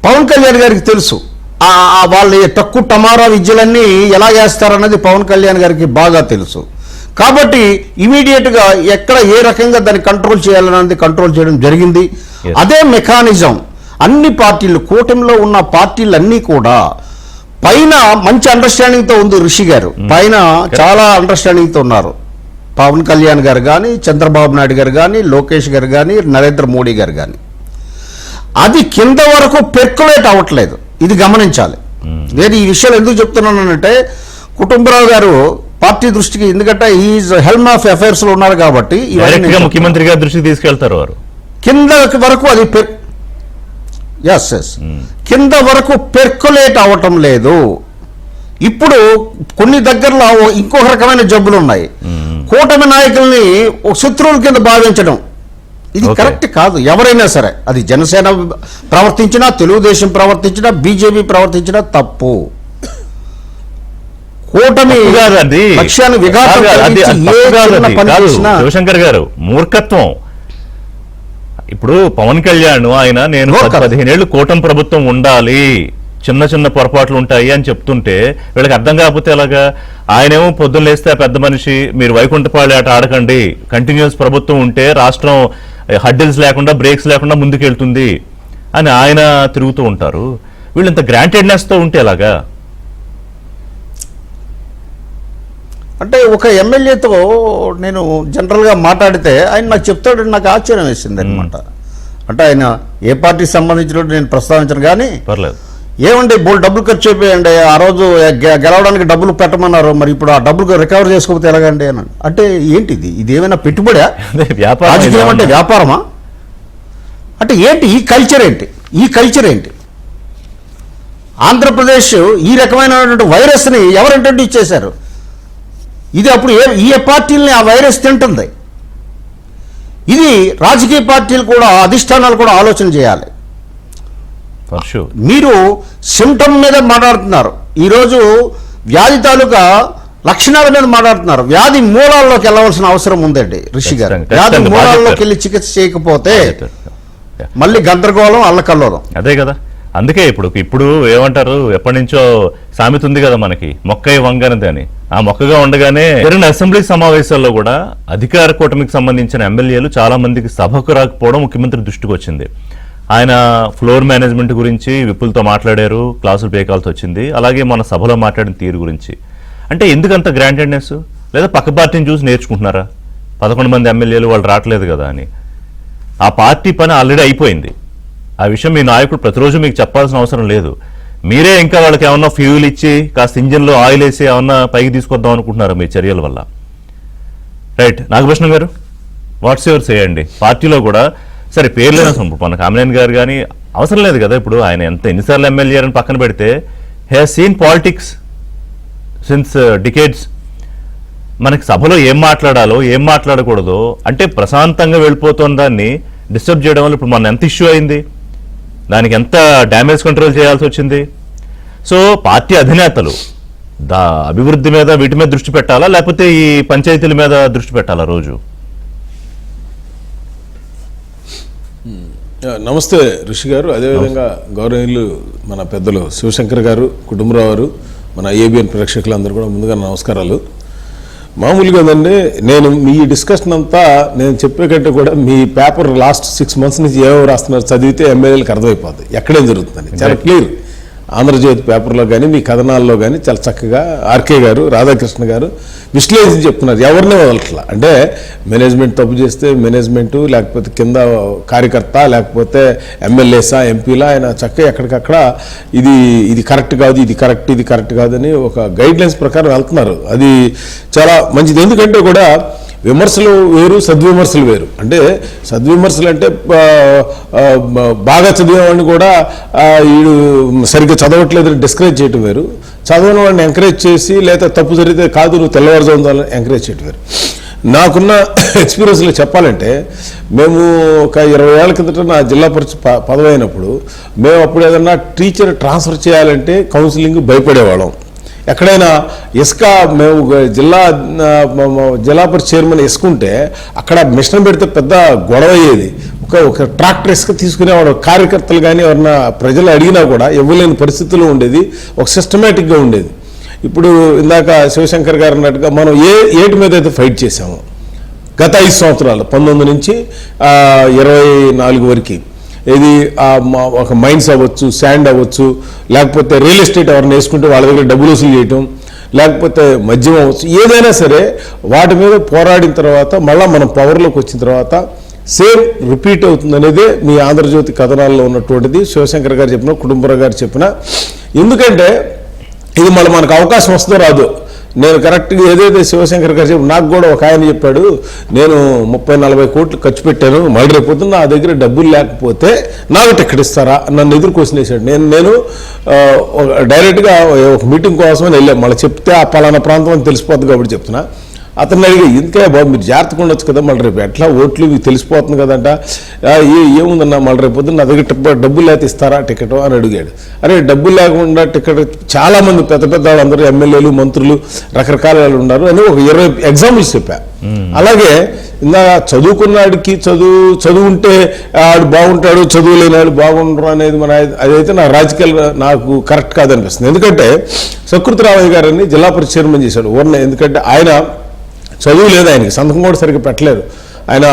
పవన్ కళ్యాణ్ గారికి తెలుసు వాళ్ళ తక్కువ టమారా విద్యలన్నీ ఎలా చేస్తారన్నది పవన్ కళ్యాణ్ గారికి బాగా తెలుసు. కాబట్టి ఇమీడియట్గా ఎక్కడ ఏ రకంగా దాన్ని కంట్రోల్ చేయాలన్నది కంట్రోల్ చేయడం జరిగింది. అదే మెకానిజం అన్ని పార్టీలు, కూటమిలో ఉన్న పార్టీలన్నీ కూడా పైన మంచి అండర్స్టాండింగ్తో ఉంది. ఋషి గారు పైన చాలా అండర్స్టాండింగ్తో ఉన్నారు. పవన్ కళ్యాణ్ గారు కానీ, చంద్రబాబు నాయుడు గారు కానీ, లోకేష్ గారు కానీ, నరేంద్ర మోడీ గారు కానీ, అది కింద వరకు పెర్కులేట్ అవ్వట్లేదు. ఇది గమనించాలి. నేను ఈ విషయాలు ఎందుకు చెప్తున్నానంటే, కుటుంబరావు గారు పార్టీ దృష్టికి, ఎందుకంటే ఈజ్ హెల్మ్ ఆఫ్ అఫైర్స్ లో ఉన్నారు కాబట్టి ముఖ్యమంత్రి గారి దృష్టికి తీసుకెళ్తారు వారు. కింద వరకు అది కింద వరకు పెర్కులేట్ అవ్వటం లేదు. ఇప్పుడు కొన్ని దగ్గరలో ఇంకొక రకమైన జబ్బులు ఉన్నాయి. కూటమి నాయకుల్ని శత్రువుల కింద భావించడం ఇది కరెక్ట్ కాదు. ఎవరైనా సరే, అది జనసేన ప్రవర్తించినా, తెలుగుదేశం ప్రవర్తించినా, బీజేపీ ప్రవర్తించినా తప్పు. కూటమి లక్ష్యాన్ని శివశంకర్ గారు మూర్ఖత్వం. ఇప్పుడు పవన్ కళ్యాణ్ ఆయన నేను 15 ఏళ్ళు కూటమి ప్రభుత్వం ఉండాలి, చిన్న చిన్న పొరపాట్లు ఉంటాయి అని చెప్తుంటే వీళ్ళకి అర్థం కాకపోతే ఎలాగా? ఆయనేమో పొద్దున్న లేస్తే పెద్ద మనిషి, మీరు వైకుంఠపాళి ఆట ఆడకండి, కంటిన్యూస్ ప్రభుత్వం ఉంటే రాష్ట్రం హడ్డిల్స్ లేకుండా, బ్రేక్స్ లేకుండా ముందుకెళ్తుంది అని ఆయన తిరుగుతూ ఉంటారు. వీళ్ళు ఇంత గ్రాంటెడ్నెస్తో ఉంటే ఎలాగా? అంటే ఒక ఎమ్మెల్యేతో నేను జనరల్గా మాట్లాడితే ఆయన నాకు చెప్తాడు, నాకు ఆశ్చర్యం వేసింది అనమాట. అంటే ఆయన ఏ పార్టీకి సంబంధించినట్టు నేను ప్రస్తావించను, కానీ పర్లేదు, ఏమంటే బోల్ డబ్బులు ఖర్చు అయిపోయాయండి, ఆ రోజు గెలవడానికి డబ్బులు పెట్టమన్నారు, మరి ఇప్పుడు ఆ డబ్బులు రికవర్ చేసుకోకపోతే ఎలాగండి అని. అంటే ఏంటిది? ఇది ఏమైనా పెట్టుబడా? రాజకీయం అంటే వ్యాపారమా? అంటే ఏంటి ఈ కల్చర్? ఏంటి ఆంధ్రప్రదేశ్ ఈ రకమైనటువంటి వైరస్ని ఎవరు ఇంట్రడ్యూస్ చేశారు? ఇది అప్పుడు ఏ పార్టీలని ఆ వైరస్ తింటుంది? ఇది రాజకీయ పార్టీలు కూడా, అధిష్టానాలు కూడా ఆలోచన చేయాలి. మీరు సిమ్టమ్ మీద మాట్లాడుతున్నారు, ఈరోజు వ్యాధి తాలూకా లక్షణాల మీద మాట్లాడుతున్నారు. వ్యాధి మూలాల్లోకి వెళ్ళవలసిన అవసరం ఉందండి ఋషి గారు. వ్యాధి మూలాల్లోకి వెళ్ళి చికిత్స చేయకపోతే మళ్ళీ గందరగోళం, అల్లకల్లోలం. అదే కదా, అందుకే ఇప్పుడు ఏమంటారు, ఎప్పటి నుంచో సామెత ఉంది కదా మనకి, మొక్కై వంగనది అని. ఆ మొక్కగా ఉండగానే జరిగిన అసెంబ్లీ సమావేశాల్లో కూడా అధికార కూటమికి సంబంధించిన ఎమ్మెల్యేలు చాలా మందికి సభకు రాకపోవడం ముఖ్యమంత్రి దృష్టికి వచ్చింది. ఆయన ఫ్లోర్ మేనేజ్మెంట్ గురించి విప్పులతో మాట్లాడారు, క్లాసులు పేకాల్సి వచ్చింది. అలాగే మన సభలో మాట్లాడిన తీరు గురించి. అంటే ఎందుకంత గ్రాంటెడ్నెస్? లేదా పక్క పార్టీని చూసి నేర్చుకుంటున్నారా? 11 మంది ఎమ్మెల్యేలు వాళ్ళు రావట్లేదు కదా అని. ఆ పార్టీ పని ఆల్రెడీ అయిపోయింది. ఆ విషయం మీ నాయకుడు ప్రతిరోజు మీకు చెప్పాల్సిన అవసరం లేదు. మీరే ఇంకా వాళ్ళకి ఏమన్నా ఫ్యూల్ ఇచ్చి, కాస్త ఇంజిన్లో ఆయిల్ వేసి ఏమన్నా పైకి తీసుకొద్దాం అనుకుంటున్నారు మీ చర్యల వల్ల. రైట్, నాగభూషణం గారు, వాట్స్ యువర్ సే అండి? పార్టీలో కూడా సరే పేర్లు అవసరం, ఇప్పుడు మన కామినేని గారు కానీ అవసరం లేదు కదా. ఇప్పుడు ఆయన ఎన్నిసార్లు ఎమ్మెల్యే అని పక్కన పెడితే has seen politics since decades. మనకి సభలో ఏం మాట్లాడాలో ఏం మాట్లాడకూడదో అంటే ప్రశాంతంగా వెళ్ళిపోతున్న దాన్ని డిస్టర్బ్ చేయడం వల్ల ఇప్పుడు మన ఎంత ఇష్యూ అయింది, దానికి ఎంత డ్యామేజ్ కంట్రోల్ చేయాల్సి వచ్చింది. సో పార్టీ అధినేతలు అభివృద్ధి మీద వీటి మీద దృష్టి పెట్టాలా, లేకపోతే ఈ పంచాయతీల మీద దృష్టి పెట్టాలా రోజు? నమస్తే ఋషి గారు, అదేవిధంగా గౌరవనీయులు మన పెద్దలు శివశంకర్ గారు, కుటుంబరావు గారు, మన ఏబిఎన్ ప్రేక్షకులందరూ కూడా ముందుగా నమస్కారాలు. మామూలుగా అండి, నేను మీ డిస్కషన్ అంతా నేను చెప్పే కంటే కూడా మీ పేపర్ లాస్ట్ 6 months నుంచి ఏమో రాస్తున్నారు చదివితే ఎమ్మెల్యేలకు అర్థమైపోతుంది ఎక్కడేం జరుగుతుందని. చాలా క్లియర్ ఆంధ్రజ్యోతి పేపర్లో కానీ మీ కథనాల్లో కానీ చాలా చక్కగా ఆర్కే గారు, రాధాకృష్ణ గారు విశ్లేషించి చెప్తున్నారు. ఎవరినే వదలట్లా. అంటే మేనేజ్మెంట్ తప్పు చేస్తే మేనేజ్మెంటు, లేకపోతే కింద కార్యకర్త, లేకపోతే ఎమ్మెల్యేసా ఎంపీలా, ఆయన చక్కగా ఎక్కడికక్కడ ఇది కరెక్ట్ కాదు, ఇది కరెక్ట్ కాదని ఒక గైడ్ లైన్స్ ప్రకారం వెళ్తున్నారు. అది చాలా మంచిది. ఎందుకంటే కూడా విమర్శలు వేరు, సద్విమర్శలు వేరు. అంటే సద్విమర్శలు అంటే బాగా చదివేవాడిని కూడా వీడు సరిగ్గా చదవట్లేదని డిస్కరేజ్ చేయటం వేరు, చదవని వాడిని ఎంకరేజ్ చేసి లేదా తప్పు జరిగితే కాదు నువ్వు తెల్లవారుజామున ఎంకరేజ్ చేయటం వేరు. నాకున్న ఎక్స్పీరియన్స్లో చెప్పాలంటే, మేము ఒక 20 ఏళ్ల కిందట నా జిల్లా పరిషత్ పదవి అయినప్పుడు మేము అప్పుడు ఏదన్నా టీచర్ ట్రాన్స్ఫర్ చేయాలంటే కౌన్సిలింగ్ భయపడేవాళ్ళం. ఎక్కడైనా ఇసుక మేము జిల్లా పరిషత్ చైర్మన్ ఇసుకుంటే అక్కడ మిషన్ పెడితే పెద్ద గొడవ అయ్యేది. ఒక ట్రాక్టర్ ఇసుక తీసుకునేవాడు, కార్యకర్తలు కానీ ఎవరన్నా ప్రజలు అడిగినా కూడా ఇవ్వలేని పరిస్థితుల్లో ఉండేది, ఒక సిస్టమేటిక్గా ఉండేది. ఇప్పుడు ఇందాక శివశంకర్ గారు అన్నట్టుగా మనం ఏటి మీద అయితే ఫైట్ చేసాము గత 5 సంవత్సరాలు, 19 నుంచి 24 వరకు, ఇది ఒక మైన్స్ అవ్వచ్చు, శాండ్ అవ్వచ్చు, లేకపోతే రియల్ ఎస్టేట్ ఎవరిని వేసుకుంటే వాళ్ళ దగ్గర డబ్బులు వసూలు చేయటం, లేకపోతే మద్యం అవ్వచ్చు, ఏదైనా సరే వాటి మీద పోరాడిన తర్వాత మళ్ళీ మనం పవర్లోకి వచ్చిన తర్వాత సేమ్ రిపీట్ అవుతుంది అనేదే మీ ఆంధ్రజ్యోతి కథనాల్లో ఉన్నటువంటిది. శివశంకర్ గారు చెప్పిన, కుటుంబరావు గారు చెప్పిన. ఎందుకంటే ఇది మళ్ళీ మనకు అవకాశం వస్తుందో రాదో. నేను కరెక్ట్గా ఏదైతే శివశంకర్ గారు చెప్పి, నాకు కూడా ఒక ఆయన చెప్పాడు, నేను 30-40 కోట్లు ఖర్చు పెట్టాను, మళ్ళీ రేపు నా దగ్గర డబ్బులు లేకపోతే నాకు టికెట్ ఇస్తారా నన్ను ఎదురు క్వశ్చన్ వేసాడు. నేను డైరెక్ట్గా ఒక మీటింగ్ కోసమని వెళ్ళాను. మళ్ళీ చెప్తే ఆ పలానా ప్రాంతం అని తెలిసిపోతుంది కాబట్టి చెప్తున్నా. అతను అడిగి, ఇందుకే బాబు మీరు జాగ్రత్తగా ఉండొచ్చు కదా, మళ్ళీ రేపు ఎట్లా ఓట్లు మీకు తెలిసిపోతుంది కదంట, ఏముందన్నా మళ్ళీ రేపు పొద్దున్న నా దగ్గర డబ్బులు లేకపోతే ఇస్తారా టికెట్ అని అడిగాడు. అరే డబ్బులు లేకుండా టికెట్, చాలామంది పెద్ద వాళ్ళందరూ ఎమ్మెల్యేలు, మంత్రులు, రకరకాల వాళ్ళు ఉన్నారు అని ఒక 20 ఎగ్జాంపుల్స్ చెప్పా. అలాగే ఇందా చదువుకున్నాడికి చదువు ఉంటే ఆడు బాగుంటాడు, చదువు లేనివాడు బాగుంటారు అనేది అదైతే నా రాజకీయాలు నాకు కరెక్ట్ కాదనిపిస్తుంది. ఎందుకంటే సకృతిరామయ్య గారిని జిల్లా పరిషత్ చైర్మన్ చేశాడు ఊరిని. ఎందుకంటే ఆయన చదువు లేదు, ఆయనకి సంతకం కూడా సరిగ్గా పెట్టలేదు. ఆయన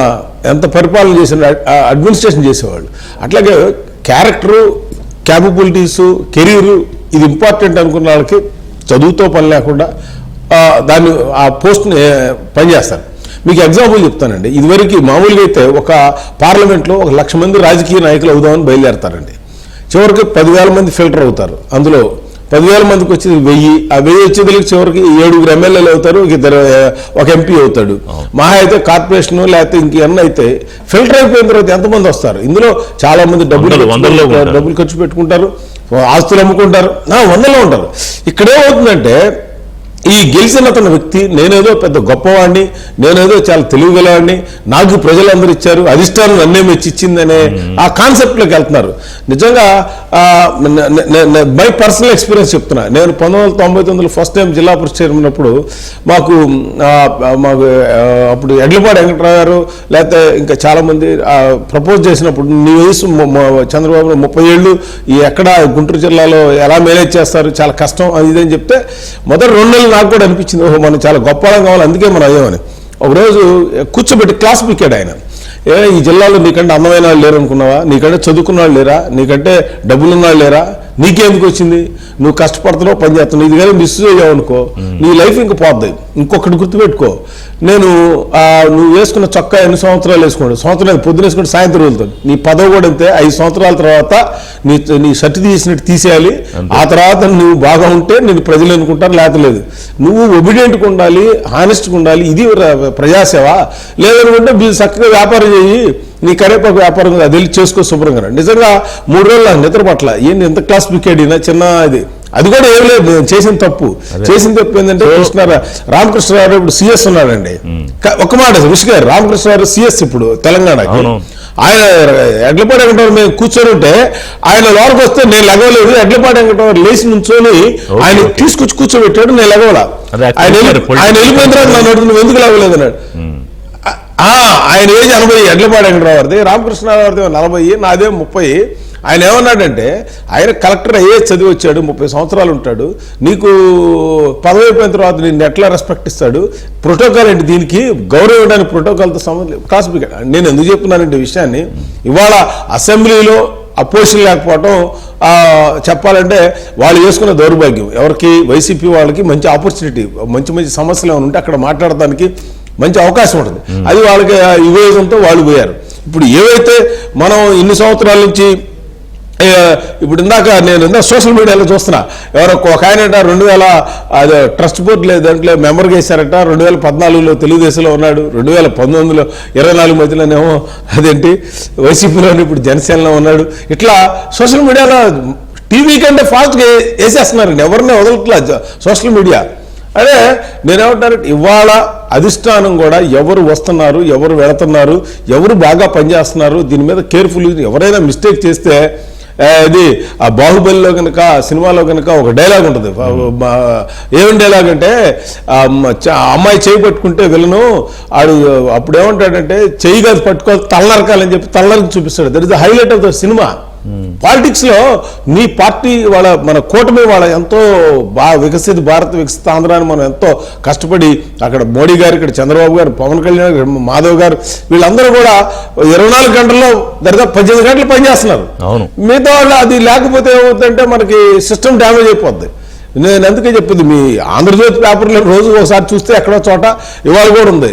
ఎంత పరిపాలన చేసిన అడ్మినిస్ట్రేషన్ చేసేవాళ్ళు. అట్లాగే క్యారెక్టరు, క్యాపబిలిటీసు, కెరీరు ఇది ఇంపార్టెంట్ అనుకున్న వాళ్ళకి చదువుతో పని లేకుండా దాన్ని ఆ పోస్ట్ని పనిచేస్తారు. మీకు ఎగ్జాంపుల్ చెప్తానండి. ఇదివరకు మామూలుగా అయితే ఒక పార్లమెంట్లో 1,00,000 మంది రాజకీయ నాయకులు అవుదామని బయలుదేరతారండి. చివరికి 10,000 మంది ఫిల్టర్ అవుతారు. అందులో 10,000 మందికి వచ్చేది 1000. ఆ 1000 వచ్చేది చివరికి 7 ఎమ్మెల్యేలు అవుతారు, ఒక ఎంపీ అవుతాడు. మహా అయితే కార్పొరేషన్ లేకపోతే ఇంకేమన్నా అయితే ఫిల్టర్ అయిపోయిన తర్వాత ఎంతమంది వస్తారు? ఇందులో చాలా మంది డబ్బులు ఖర్చు పెట్టుకుంటారు, ఆస్తులు అమ్ముకుంటారు, 100లో ఉంటారు. ఇక్కడేమవుతుందంటే ఈ గెలిచిన అతని వ్యక్తి నేనేదో పెద్ద గొప్పవాడిని, నేనేదో చాలా తెలివిగలవాడిని, నాకు ప్రజలందరూ ఇచ్చారు, అధిష్టానం నన్నే మెచ్చిచ్చిందనే ఆ కాన్సెప్ట్లోకి వెళ్తున్నారు. నిజంగా మై పర్సనల్ ఎక్స్పీరియన్స్ చెప్తున్నా. నేను 1999 ఫస్ట్ టైం జిల్లా పరిషత్ చైర్మన్ అప్పుడు మాకు అప్పుడు ఎడ్లపాడు వెంకటరావు గారు లేకపోతే ఇంకా చాలామంది ప్రపోజ్ చేసినప్పుడు, నీ వయసు చంద్రబాబు 30 ఏళ్ళు, ఎక్కడ గుంటూరు జిల్లాలో ఎలా మేనేజ్ చేస్తారు, చాలా కష్టం అది ఇదని చెప్తే మొదటి 2 నెలలు నాకు కూడా అనిపించింది, ఓహో మనం చాలా గొప్ప కావాలి, అందుకే మనం అయ్యామని. ఒకరోజు కూర్చోబెట్టి క్లాస్ పిక్కాడు ఆయన. ఈ జిల్లాలో నీకంటే అందమైన వాళ్ళు లేరు అనుకున్నావా, నీకంటే చదువుకున్న వాళ్ళు లేరా, నీకంటే డబ్బులున్న వాళ్ళు లేరా, నీకేందుకు వచ్చింది, నువ్వు కష్టపడుతున్నావు, పని చేస్తున్నావు, ఇది కానీ మిస్ అయ్యావు అనుకో నీ లైఫ్ ఇంక పోద్ది. ఇంకొకటి గుర్తుపెట్టుకో, నువ్వు వేసుకున్న చొక్కా ఎన్ని సంవత్సరాలు వేసుకోండి, సంవత్సరాలు పొద్దున వేసుకుంటే సాయంత్రం వెళ్తాడు, నీ పదవి కూడా అంతే. 5 సంవత్సరాల తర్వాత నీ సర్టి తీసినట్టు తీసేయాలి. ఆ తర్వాత నువ్వు బాగా ఉంటే నేను ప్రజలు అనుకుంటారు, లేకపోలేదు. నువ్వు ఒబిడియంట్గా ఉండాలి, హానెస్ట్గా ఉండాలి. ఇది ప్రజాసేవ. లేదనుకుంటే చక్కగా వ్యాపారం చేయి, నీ కరేపాకు వ్యాపారం అది వెళ్ళి చేసుకో శుభ్రంగా. నిజంగా 3 రోజులు నాకు నిద్ర పట్ల ఏంటి ఎంత క్లాస్ పికేడినా చిన్న అది కూడా ఏం లేదు. నేను చేసిన తప్పు ఏంటంటే రామకృష్ణరావు ఇప్పుడు సిఎస్ ఉన్నాడండి. ఒక మాట విష్ గారు, రామకృష్ణరావు సిఎస్ ఇప్పుడు తెలంగాణకి. ఆయన ఎడ్లపాటి వెంకటరావు మేము కూర్చొని ఉంటే ఆయన లోపలికి వస్తే నేను లెగవలేదు. ఎడ్లపాటి వెంకటరావు లేచి నుంచొని ఆయన తీసుకొచ్చి కూర్చోబెట్టాడు, నేను లెగవలా. ఆయన వెళ్ళిపోయిన తర్వాత నన్ను అడుగుతున్నావు ఎందుకు లెగవలేదు అన్నాడు. ఆయన ఏజ్ 80, ఎడ్లపాటి వెంకటరావు గారిది, రామకృష్ణరావు గారిది 40, నాదే 30. ఆయన ఏమన్నాడంటే ఆయన కలెక్టర్ ఐఏఎస్ చదివి వచ్చాడు, 30 సంవత్సరాలు ఉంటాడు, నీకు పదవి అయిపోయిన తర్వాత నిన్ను ఎట్లా రెస్పెక్ట్ ఇస్తాడు, ప్రోటోకాల్ ఏంటి, దీనికి గౌరవం ఇవ్వడానికి ప్రోటోకాల్తో సంబంధం క్లాసిఫికేట్. నేను ఎందుకు చెప్తున్నానంటే విషయాన్ని, ఇవాళ అసెంబ్లీలో అపోజిషన్ లేకపోవడం చెప్పాలంటే వాళ్ళు చేసుకున్న దౌర్భాగ్యం. ఎవరికి వైసీపీ వాళ్ళకి మంచి ఆపర్చునిటీ, మంచి మంచి సమస్యలు ఏమైనా ఉంటే అక్కడ మాట్లాడడానికి మంచి అవకాశం ఉంటుంది. అది వాళ్ళకి వివేకంతో వాళ్ళు పోయారు. ఇప్పుడు ఏవైతే మనం ఇన్ని సంవత్సరాల నుంచి ఇప్పుడు ఇందాక సోషల్ మీడియాలో చూస్తున్నా, ఎవరో ఒక ఆయన 2000 ట్రస్ట్ బోర్డు లేదు దాంట్లో మెంబర్గా వేశారట, 2014లో తెలుగుదేశంలో ఉన్నాడు, 2019లో 24 మధ్యలోనేమో అదేంటి వైసీపీలోనే ఇప్పుడు జనసేనలో ఉన్నాడు. ఇట్లా సోషల్ మీడియాలో టీవీ కంటే ఫాస్ట్గా వేసేస్తున్నారండి, ఎవరిని వదలట్లా సోషల్ మీడియా. అదే నేనేమంటానంటే ఇవాళ అధిష్టానం కూడా ఎవరు వస్తున్నారు, ఎవరు వెళుతున్నారు, ఎవరు బాగా పనిచేస్తున్నారు దీని మీద కేర్ఫుల్. ఎవరైనా మిస్టేక్ చేస్తే ఇది ఆ బాహుబలిలో కనుక సినిమాలో కనుక ఒక డైలాగ్ ఉంటుంది. ఏం డైలాగ్ అంటే అమ్మాయి చేయి పట్టుకుంటే విలను ఆడు అప్పుడు ఏమంటాడంటే చెయ్యి కాదు పట్టుకోవాలి తలనరకాలని చెప్పి తలనరికి చూపిస్తాడు. That is the highlight of the cinema. Politics లో నీ పార్టీ మన కూటమి వాళ్ళ ఎంతో వికసిత భారత్ వికసిత ఆంధ్రాన్ని మనం ఎంతో కష్టపడి అక్కడ మోడీ గారు, ఇక్కడ చంద్రబాబు గారు, పవన్ కళ్యాణ్ గారు, మాధవ్ గారు వీళ్ళందరూ కూడా 24 గంటల్లో దరిదాపు 18 గంటలు పనిచేస్తున్నారు. మిగతా వాళ్ళు అది లేకపోతే ఏమవుతుందంటే మనకి సిస్టమ్ డ్యామేజ్ అయిపోద్ది. నేను అందుకే చెప్పింది, మీ ఆంధ్రజ్యోతి పేపర్లో రోజు ఒకసారి చూస్తే ఎక్కడో చోట ఇవాళ కూడా ఉంది.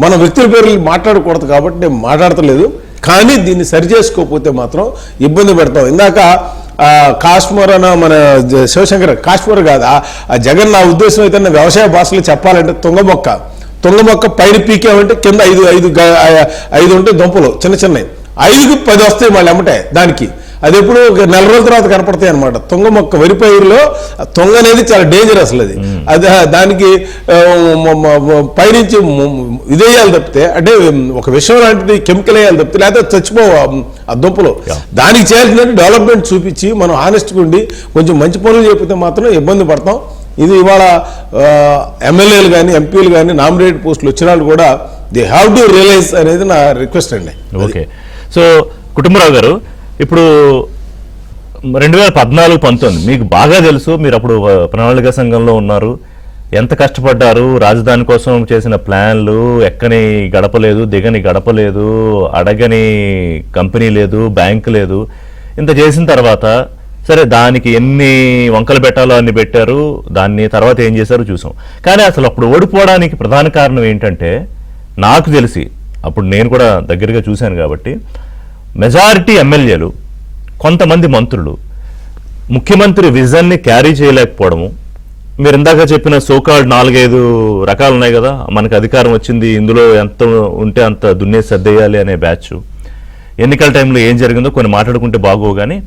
మన వ్యక్తుల పేర్లు మాట్లాడకూడదు కాబట్టి నేను మాట్లాడతలేదు, కానీ దీన్ని సరి చేసుకోకపోతే మాత్రం ఇబ్బంది పెడతాం. ఇందాక కాశ్మీర్ అన్న మన శివశంకర్, కాశ్మీర్ కాదు ఆ జగన్, నా ఉద్దేశం అయితే వ్యవసాయ భాషలో చెప్పాలంటే తుంగమొక్క పైన పీకేమంటే కింద 5 ఉంటాయి దుంపలు చిన్న చిన్నవి, 5కి 10 వస్తాయి మళ్ళీ ఎమ్మటే దానికి. అది ఎప్పుడు ఒక 4 రోజుల తర్వాత కనపడతాయి అనమాట. తుంగ మొక్క వరి పైరులో తుంగ అనేది చాలా డేంజర్ అసలు. అది దానికి పైనుంచి ఇదేయాలి తప్పితే, అంటే ఒక విషయం లాంటిది కెమికల్ వేయాలి తప్పితే లేకపోతే చచ్చిపోవు ఆ దుంపలు. దానికి చేయాల్సిన డెవలప్మెంట్ చూపించి మనం ఆనెస్ట్గా ఉండి కొంచెం మంచి పనులు చెప్పితే మాత్రం ఇబ్బంది పడతాం. ఇది ఇవాళ ఎమ్మెల్యేలు కానీ ఎంపీలు కానీ నామినేటెడ్ పోస్టులు వచ్చిన వాళ్ళు కూడా దే హ్యావ్ టు రియలైజ్ అనేది నా రిక్వెస్ట్ అండి. ఓకే, సో కుటుంబరావు గారు, ఇప్పుడు 2014-19 మీకు బాగా తెలుసు, మీరు అప్పుడు ప్రణాళిక సంఘంలో ఉన్నారు, ఎంత కష్టపడ్డారు, రాజధాని కోసం చేసిన ప్లాన్లు, ఎక్కని గడప లేదు, దిగని గడప లేదు, అడగని కంపెనీ లేదు, బ్యాంకు లేదు. ఇంత చేసిన తర్వాత సరే దానికి ఎన్ని వంకలు పెట్టాలో అన్ని పెట్టారు, దాన్ని తర్వాత ఏం చేశారో చూసాం. కానీ అసలు అప్పుడు ఓడిపోవడానికి ప్రధాన కారణం ఏంటంటే, నాకు తెలిసి అప్పుడు నేను కూడా దగ్గరగా చూశాను కాబట్టి, మెజారిటీ ఎమ్మెల్యేలు, కొంతమంది మంత్రులు ముఖ్యమంత్రి విజన్ని క్యారీ చేయలేకపోవడము. మీరు ఇందాక చెప్పిన సోకాల్డ్ 4-5 రకాలు ఉన్నాయి కదా, మనకు అధికారం వచ్చింది, ఇందులో ఎంత ఉంటే అంత దున్నేసి సర్దేయాలి అనే బ్యాచ్. ఎన్నికల టైంలో ఏం జరిగిందో కొన్ని మాట్లాడుకుంటే బాగోవు, కానీ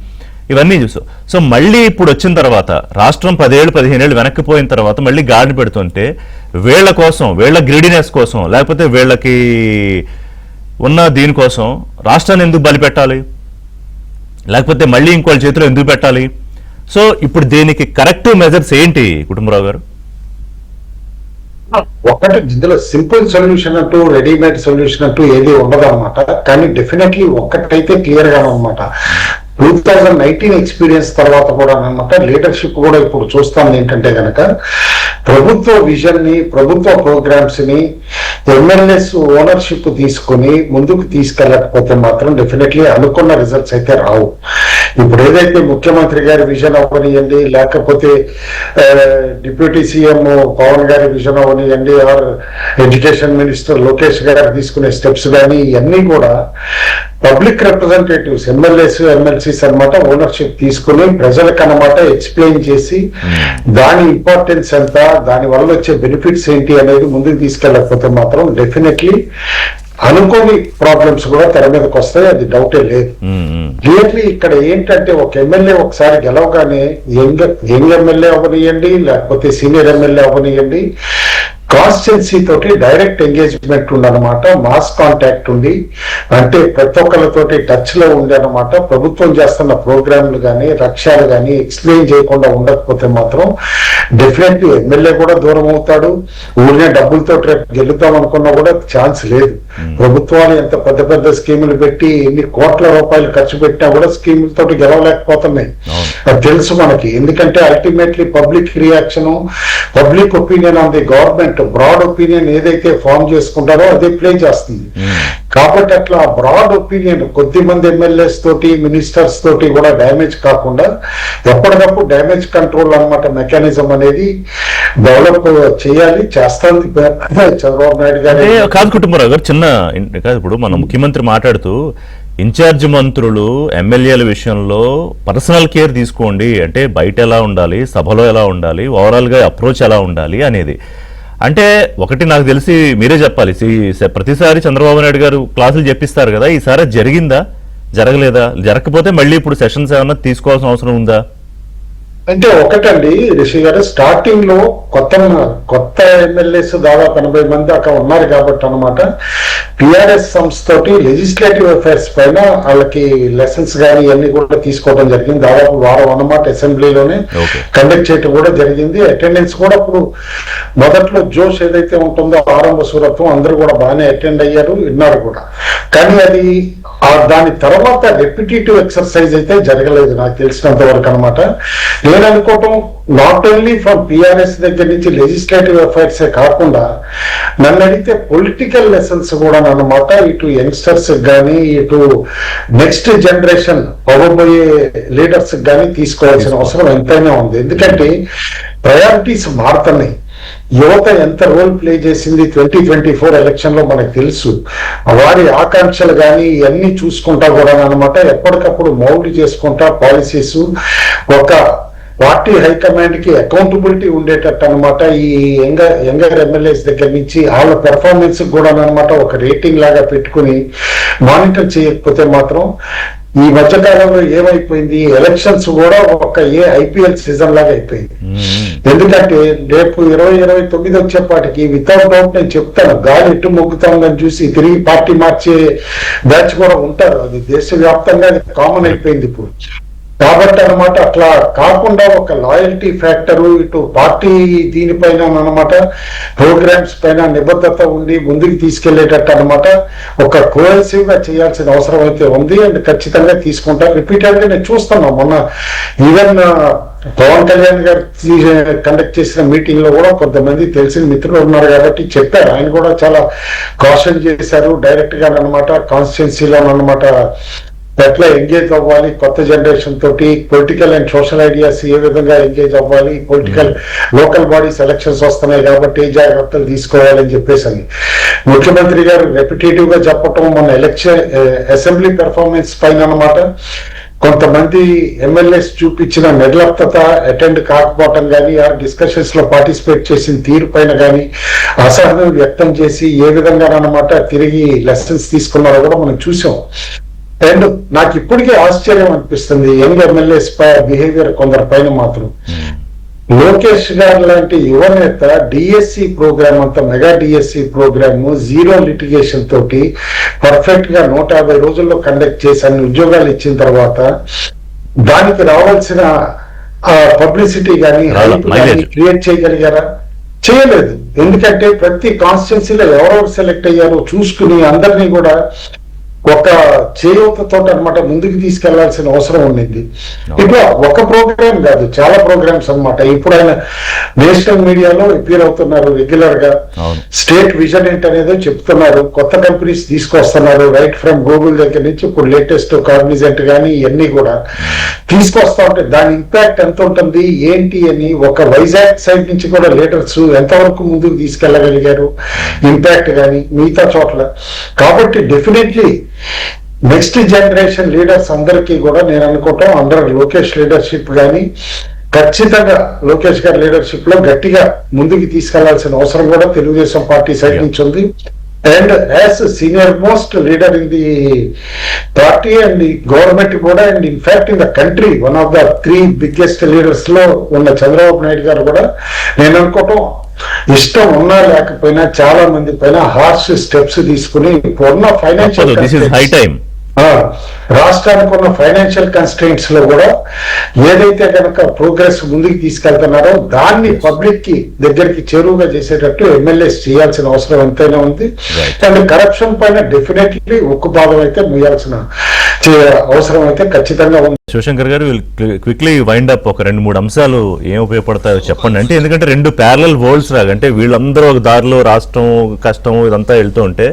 ఇవన్నీ చూసాం. సో మళ్ళీ ఇప్పుడు వచ్చిన తర్వాత రాష్ట్రం 10 ఏళ్ళు 15 ఏళ్ళు వెనక్కిపోయిన తర్వాత మళ్ళీ గాడిని పెడుతుంటే వీళ్ళ కోసం, వీళ్ళ గ్రీడినెస్ కోసం, లేకపోతే వీళ్ళకి ఉన్న దీనికోసం రాష్ట్రాన్ని ఎందుకు బలి పెట్టాలి, లేకపోతే మళ్ళీ ఇంకోళ్ళ చేతిలో ఎందుకు పెట్టాలి? సో ఇప్పుడు దీనికి కరెక్టివ్ మెజర్స్ ఏంటి కుటుంబరావు గారు? ఒకటి ఇందులో సింపుల్ సొల్యూషన్ అంటూ రెడీమేడ్ సొల్యూషన్ అంటూ ఏది ఉండదు అనమాట. కానీ డెఫినెట్లీ ఒక్కటైతే క్లియర్ గా అనమాట, 2019 ఎక్స్పీరియన్స్ తర్వాత కూడా అనమాట లీడర్షిప్ కూడా ఇప్పుడు చూస్తాం ఏంటంటే కనుక, ప్రభుత్వ విజన్ ని, ప్రభుత్వ ప్రోగ్రామ్స్ ని ఎమ్మెల్యేస్ ఓనర్షిప్ తీసుకుని ముందుకు తీసుకెళ్ళకపోతే మాత్రం డెఫినెట్లీ అనుకున్న రిజల్ట్స్ అయితే రావు. ఇప్పుడు ఏదైతే ముఖ్యమంత్రి గారి విజన్ అవ్వనియండి, లేకపోతే డిప్యూటీ సీఎం పవన్ గారి విజన్ అవ్వనియండి, ఆర్ ఎడ్యుకేషన్ మినిస్టర్ లోకేష్ గారు తీసుకునే స్టెప్స్ కానీ, ఇవన్నీ కూడా పబ్లిక్ రిప్రజెంటేటివ్స్, ఎమ్మెల్యేస్ ఎమ్మెల్సీస్ అనమాట ఓనర్షిప్ తీసుకుని ప్రజలకు అనమాట ఎక్స్ప్లెయిన్ చేసి దాని ఇంపార్టెన్స్ ఎంత, దాని వల్ల వచ్చే బెనిఫిట్స్ ఏంటి అనేది ముందుకు తీసుకెళ్ళకపోతే మాత్రం డెఫినెట్లీ అనుకోని ప్రాబ్లమ్స్ కూడా తెర మీదకి వస్తాయి, అది డౌటే లేదు. క్లియర్లీ ఇక్కడ ఏంటంటే ఒక ఎమ్మెల్యే ఒకసారి గెలవగానే యంగ్ ఎమ్మెల్యే అవ్వనియండి లేకపోతే సీనియర్ ఎమ్మెల్యే అవ్వనియండి, కాన్స్టిట్యున్సీ తోటి డైరెక్ట్ ఎంగేజ్మెంట్ ఉందన్నమాట, మాస్ కాంటాక్ట్ ఉంది, అంటే ప్రతి ఒక్కరితోటి టచ్ లో ఉంది అన్నమాట. ప్రభుత్వం చేస్తున్న ప్రోగ్రాంలు కానీ లక్ష్యాలు కానీ ఎక్స్ప్లెయిన్ చేయకుండా ఉండకపోతే మాత్రం డెఫినెట్లీ ఎమ్మెల్యే కూడా దూరం అవుతాడు. ఊరినే డబ్బులతో రేపు గెలుద్దాం అనుకున్నా కూడా ఛాన్స్ లేదు. ప్రభుత్వాలు ఎంత పెద్ద పెద్ద స్కీములు పెట్టి ఎన్ని కోట్ల రూపాయలు ఖర్చు పెట్టినా కూడా స్కీములతోటి గెలవలేకపోతున్నాయి. అది తెలుసు మనకి, ఎందుకంటే ultimately public reaction, public opinion on the government, broad opinion ఏదైతే ఫామ్ చేసుకుంటారో అదే ప్లే చేస్తుంది. కాబట్టి అట్లా బ్రాడ్ ఒపీనియన్ కొద్ది మంది ఎమ్మెల్యేస్ తోటి మినిస్టర్స్ తోటి కూడా డ్యామేజ్ కాకుండా ఎప్పటికప్పుడు డ్యామేజ్ కంట్రోల్ అన్నమాట మెకానిజం అనేది డెవలప్ చేయాలి, చేస్తుంది చంద్రబాబు నాయుడు గారు. కాదు కుటుంబరావు గారు, చిన్న కాదు, ఇప్పుడు మన ముఖ్యమంత్రి మాట్లాడుతూ ఇన్ఛార్జ్ మంత్రులు ఎమ్మెల్యేల విషయంలో పర్సనల్ కేర్ తీసుకోండి అంటే బయట ఎలా ఉండాలి, సభలో ఎలా ఉండాలి, ఓవరాల్గా అప్రోచ్ ఎలా ఉండాలి అనేది. అంటే ఒకటి నాకు తెలిసి మీరే చెప్పాలి, ప్రతిసారి చంద్రబాబు నాయుడు గారు క్లాసులు చెప్పిస్తారు కదా, ఈసారి జరిగిందా, జరగలేదా? జరగకపోతే మళ్ళీ ఇప్పుడు సెషన్స్ ఏమన్నా తీసుకోవాల్సిన అవసరం ఉందా? అంటే ఒకటండి రిషి గారు, స్టార్టింగ్ లో కొత్త ఎమ్మెల్యేస్ దాదాపు 80 మంది దాకా ఉన్నారు కాబట్టి అన్నమాట, టిఆర్ఎస్ సంస్థ తోటి లెజిస్లేటివ్ అఫైర్స్ పైన వాళ్ళకి లెసన్స్ కానీ ఇవన్నీ కూడా తీసుకోవడం జరిగింది. దాదాపు వారం అన్నమాట అసెంబ్లీలోనే కండక్ట్ చేయడం కూడా జరిగింది. అటెండెన్స్ కూడా ఇప్పుడు మొదట్లో జోష్ ఏదైతే ఉంటుందో ఆరంభ సూరత్వం అందరూ కూడా బాగానే అటెండ్ అయ్యారు, విన్నారు కూడా. కానీ అది దాని తర్వాత రెపిటేటివ్ ఎక్సర్సైజ్ అయితే జరగలేదు నాకు తెలిసినంత వరకు అనమాట. నేను అనుకోవటం నాట్ ఓన్లీ ఫ్రమ్ పిఆర్ఎస్ దగ్గర నుంచి లెజిస్లేటివ్ అఫైర్స్ కాకుండా నన్ను అడిగితే పొలిటికల్ లెసన్స్ కూడా అన్నమాట, ఇటు యంగ్స్టర్స్ కానీ ఇటు నెక్స్ట్ జనరేషన్ అవ్వబోయే లీడర్స్ కానీ తీసుకోవాల్సిన అవసరం ఎంతైనా ఉంది. ఎందుకంటే ప్రయారిటీస్ మారుతున్నాయి. యువత ఎంత రోల్ ప్లే చేసింది 2024 ఎలక్షన్ లో మనకు తెలుసు. వారి ఆకాంక్షలు కానీ ఇవన్నీ చూసుకుంటా కూడా అనమాట ఎప్పటికప్పుడు మౌల్డ్ చేసుకుంటా పాలసీస్ ఒక పార్టీ హైకమాండ్ కి అకౌంటబిలిటీ ఉండేటట్టు అనమాట. ఈ యంగర్ ఎమ్మెల్యేస్ దగ్గర నుంచి వాళ్ళ పెర్ఫార్మెన్స్ కూడా అనమాట ఒక రేటింగ్ లాగా పెట్టుకుని మానిటర్ చేయకపోతే మాత్రం ఈ మధ్యకాలంలో ఏమైపోయింది, ఎలక్షన్స్ కూడా ఒక ఐపీఎల్ సీజన్ లాగా అయిపోయింది. ఎందుకంటే రేపు 2029 వచ్చేపాటికి వితౌట్ డౌట్ నేను చెప్తాను, గాలి ఎటు మొగ్గుతామని చూసి తిరిగి పార్టీ మార్చే బ్యాచ్ కూడా ఉంటారు. అది దేశవ్యాప్తంగా అది కామన్ అయిపోయింది ఇప్పుడు. కాబట్టి అనమాట అట్లా కాకుండా ఒక లాయల్టీ ఫ్యాక్టరు ఇటు పార్టీ దీనిపైన అనమాట ప్రోగ్రామ్స్ పైన నిబద్ధత ఉండి ముందుకు తీసుకెళ్లేటట్టు అనమాట ఒక కోహెసివ్ గా చేయాల్సిన అవసరం అయితే ఉంది. అండ్ ఖచ్చితంగా తీసుకుంటారు. రిపీటెడ్ గా నేను చూస్తున్నాం, మొన్న ఈవెన్ పవన్ కళ్యాణ్ గారు కండక్ట్ చేసిన మీటింగ్ లో కూడా కొంతమంది తెలిసిన మిత్రులు ఉన్నారు కాబట్టి చెప్పారు. ఆయన కూడా చాలా కాషన్ చేశారు డైరెక్ట్ గా అనమాట. కాన్స్టిట్యున్సీలో అనమాట ఎట్లా ఎంగేజ్ అవ్వాలి, కొత్త జనరేషన్ తోటి పొలిటికల్ అండ్ సోషల్ ఐడియాస్ ఏ విధంగా ఎంగేజ్ అవ్వాలి, పొలిటికల్ లోకల్ బాడీస్ ఎలక్షన్స్ వస్తున్నాయి కాబట్టి ఏ జాగ్రత్తలు తీసుకోవాలని చెప్పేసి ముఖ్యమంత్రి గారు రెపిటేటివ్ గా చెప్పటం మన ఎలక్షన్ అసెంబ్లీ పెర్ఫార్మెన్స్ పైన అనమాట కొంతమంది ఎమ్మెల్యేస్ చూపించిన నిర్లప్తత, అటెండ్ కాకపోవటం కానీ ఆ డిస్కషన్స్ లో పార్టిసిపేట్ చేసిన తీరు పైన కానీ అసహనం వ్యక్తం చేసి ఏ విధంగా అనమాట తిరిగి లెసన్స్ తీసుకున్నారో కూడా మనం చూసాం. అండ్ నాకు ఇప్పటికీ ఆశ్చర్యం అనిపిస్తుంది యంగ్ ఎమ్మెల్యేస్ బిహేవియర్ కొందరి పైన మాత్రం. లోకేష్ గారు లాంటి యువనేత డిఎస్సి ప్రోగ్రామ్ అంతా mega DSC programme zero litigation తోటి పర్ఫెక్ట్ గా 150 రోజుల్లో కండక్ట్ చేసి అన్ని ఉద్యోగాలు ఇచ్చిన తర్వాత దానికి రావాల్సిన పబ్లిసిటీ కానీ హైప్ కానీ క్రియేట్ చేయగలిగారా? చేయలేదు. ఎందుకంటే ప్రతి కాన్స్టిట్యున్సీలో ఎవరెవరు సెలెక్ట్ అయ్యారో చూసుకుని అందరినీ కూడా ఒక చేయూతతో అనమాట ముందుకు తీసుకెళ్లాల్సిన అవసరం ఉండింది. ఇప్పుడు ఒక ప్రోగ్రామ్ కాదు, చాలా ప్రోగ్రామ్స్ అనమాట. ఇప్పుడు ఆయన నేషనల్ మీడియాలో అపీర్ అవుతున్నారు రెగ్యులర్ గా. స్టేట్ విజన్ ఏంటనేదో చెప్తున్నారు, కొత్త కంపెనీస్ తీసుకొస్తున్నారు రైట్ ఫ్రమ్ గూగుల్ దగ్గర నుంచి ఇప్పుడు లేటెస్ట్ కాగ్నిజెంట్ కానీ ఇవన్నీ కూడా తీసుకొస్తా ఉంటే దాని ఇంపాక్ట్ ఎంత ఉంటుంది ఏంటి అని ఒక వైజాగ్ సైడ్ నుంచి కూడా లీడర్స్ ఎంతవరకు ముందుకు తీసుకెళ్లగలిగారు ఇంపాక్ట్ కానీ మిగతా చోట్ల. కాబట్టి డెఫినెట్లీ నెక్స్ట్ జనరేషన్ లీడర్స్ అందరికీ కూడా నేను అనుకుంటాం అండర్ లోకేష్ లీడర్షిప్ కానీ ఖచ్చితంగా లోకేష్ గారి లీడర్షిప్ లో గట్టిగా ముందుకు తీసుకెళ్లాల్సిన అవసరం కూడా తెలుగుదేశం పార్టీ సైడ్ నుంచి ఉంది. And as a senior most leader in the party and the government కూడా, and in fact in the country, one of the 3 biggest leaders లో ఉన్న చంద్రబాబు నాయుడు గారు కూడా నేను అనుకోవటం ఇష్టం ఉన్నా లేకపోయినా చాలా మంది పైన హార్ష్ స్టెప్స్ తీసుకుని ఇప్పుడున్న ఫైనాన్షియల్ రాష్ట్రానికి ఉన్న ఫైనాన్షియల్ కన్స్ట్రెయింట్స్ లో కూడా ఏదైతే కనుక ప్రోగ్రెస్ ముందుకు తీసుకెళ్తున్నారో దాన్ని పబ్లిక్ కి దగ్గరికి చేరువుగా చేసేటట్టు ఎమ్మెల్యేస్ చేయాల్సిన అవసరం ఎంతైనా ఉంది. అండ్ కరప్షన్ పైన డెఫినెట్లీ ఒక్క భాగం అయితే ముయ్యాల్సిన అవసరం అయితే ఖచ్చితంగా ఉంది. శివశంకర్ గారు క్విక్లీ వైండ్ అప్ ఒక 2-3 అంశాలు ఏం ఉపయోగపడతాయో చెప్పండి. అంటే ఎందుకంటే 2 ప్యారలల్ వరల్డ్స్ లాగా, అంటే వీళ్ళందరూ ఒక దారిలో రాష్ట్రం కష్టం ఇదంతా వెళ్తూ ఉంటే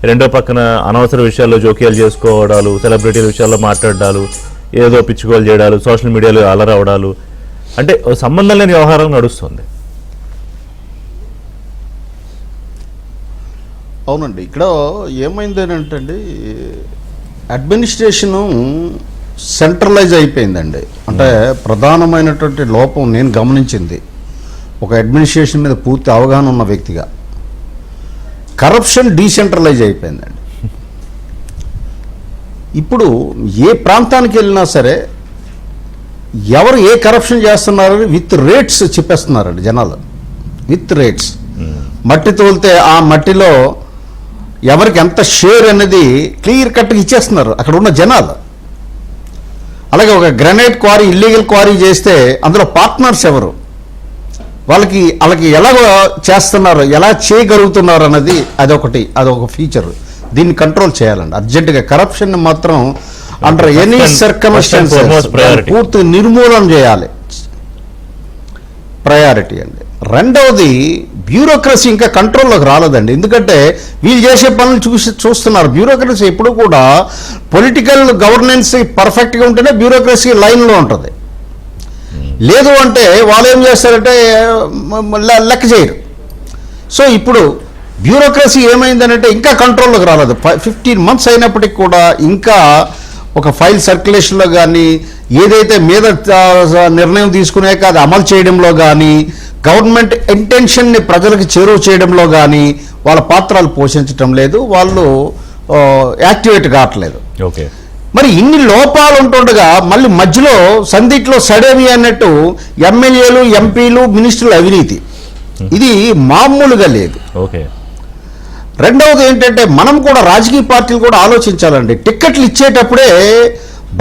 రెండో పక్కన అనవసర విషయాల్లో జోక్యాలు చేసుకోవడాలు, సెలబ్రిటీల విషయాల్లో మాట్లాడాలు, ఏదో పిచ్చుకోలు చేయడాలు, సోషల్ మీడియాలో అలరవడాలు, అంటే సంబంధం లేని వ్యవహారం నడుస్తుంది. అవునండి, ఇక్కడ ఏమైంది అంటే అడ్మినిస్ట్రేషను సెంట్రలైజ్ అయిపోయిందండి. అంటే ప్రధానమైనటువంటి లోపం నేను గమనించింది, ఒక అడ్మినిస్ట్రేషన్ మీద పూర్తి అవగాహన ఉన్న వ్యక్తిగా, కరప్షన్ డీసెంట్రలైజ్ అయిపోయిందండి. ఇప్పుడు ఏ ప్రాంతానికి వెళ్ళినా సరే ఎవరు ఏ కరప్షన్ చేస్తున్నారని విత్ రేట్స్ చెప్పేస్తున్నారండి జనాలు. విత్ రేట్స్ మట్టి తోలితే ఆ మట్టిలో ఎవరికి ఎంత షేర్ అనేది క్లియర్ కట్గా ఇచ్చేస్తున్నారు అక్కడ ఉన్న జనాలు. అలాగే ఒక గ్రానైట్ క్వారీ, ఇల్లీగల్ క్వారీ చేస్తే అందులో పార్ట్నర్స్ ఎవరు, వాళ్ళకి ఎలా చేస్తున్నారు, ఎలా చేయగలుగుతున్నారు అన్నది అదొక ఫీచర్. దీన్ని కంట్రోల్ చేయాలండి అర్జెంటుగా. కరప్షన్ మాత్రం అండర్ ఎనీ సర్కమ్స్టాన్సెస్ పూర్తి నిర్మూలన చేయాలి, ప్రయారిటీ అండి. రెండవది బ్యూరోక్రసీ ఇంకా కంట్రోల్లోకి రాలేదండి. ఎందుకంటే వీళ్ళు చేసే పనులు చూస్తున్నారు. బ్యూరోక్రసీ ఎప్పుడు కూడా పొలిటికల్ గవర్నెన్స్ పర్ఫెక్ట్గా ఉంటేనే బ్యూరోక్రసీ లైన్లో ఉంటుంది. లేదు అంటే వాళ్ళు ఏం చేస్తారంటే లెక్క చేయరు. సో ఇప్పుడు బ్యూరోక్రసీ ఏమైందనంటే ఇంకా కంట్రోల్లోకి రాలేదు. 15 months అయినప్పటికీ కూడా ఇంకా ఒక ఫైల్ సర్క్యులేషన్లో కానీ, ఏదైతే మీద నిర్ణయం తీసుకునే కాదు అమలు చేయడంలో కానీ, గవర్నమెంట్ ఇంటెన్షన్ని ప్రజలకు చేరువ చేయడంలో కానీ వాళ్ళ పాత్రలు పోషించడం లేదు, వాళ్ళు యాక్టివేట్ కావట్లేదు. ఓకే, మరి ఇన్ని లోపాలు ఉంటుండగా మళ్ళీ మధ్యలో సందిట్లో సడేవి అన్నట్టు ఎమ్మెల్యేలు, ఎంపీలు, మినిస్టర్లు అవినీతి, ఇది మామూలుగా లేదు. ఓకే. రెండవది ఏంటంటే మనం కూడా రాజకీయ పార్టీలు కూడా ఆలోచించాలండి. టిక్కెట్లు ఇచ్చేటప్పుడే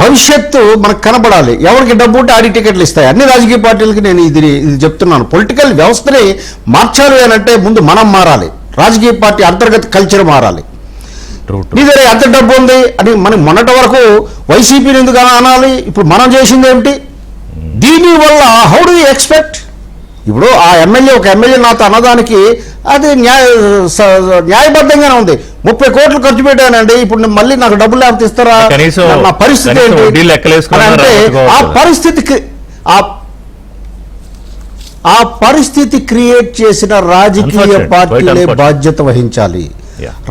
భవిష్యత్తు మనకు కనబడాలి. ఎవరికి డబ్బు ఉంటే ఆడి టికెట్లు ఇస్తాయి. అన్ని రాజకీయ పార్టీలకి నేను ఇది చెప్తున్నాను. పొలిటికల్ వ్యవస్థని మార్చాలి అని అంటే ముందు మనం మారాలి, రాజకీయ పార్టీ అంతర్గత కల్చర్ మారాలి. నీ దగ్గర ఎంత డబ్బు ఉంది అని మనం మొన్నటి వరకు వైసీపీని ఎందుకు అనాలి, ఇప్పుడు మనం చేసింది ఏమిటి? దీనివల్ల హౌ డు యూ ఎక్స్పెక్ట్? ఇప్పుడు ఆ ఎమ్మెల్యే, ఒక ఎమ్మెల్యే నాతో అన్నదానికి అది న్యాయబద్ధంగానే ఉంది. 30 కోట్లు ఖర్చు పెట్టానండి, ఇప్పుడు మళ్ళీ నాకు డబ్బులు లేకపోతే ఇస్తారా? నా పరిస్థితి ఏంటి అంటే ఆ పరిస్థితి క్రియేట్ చేసిన రాజకీయ పార్టీలే బాధ్యత వహించాలి.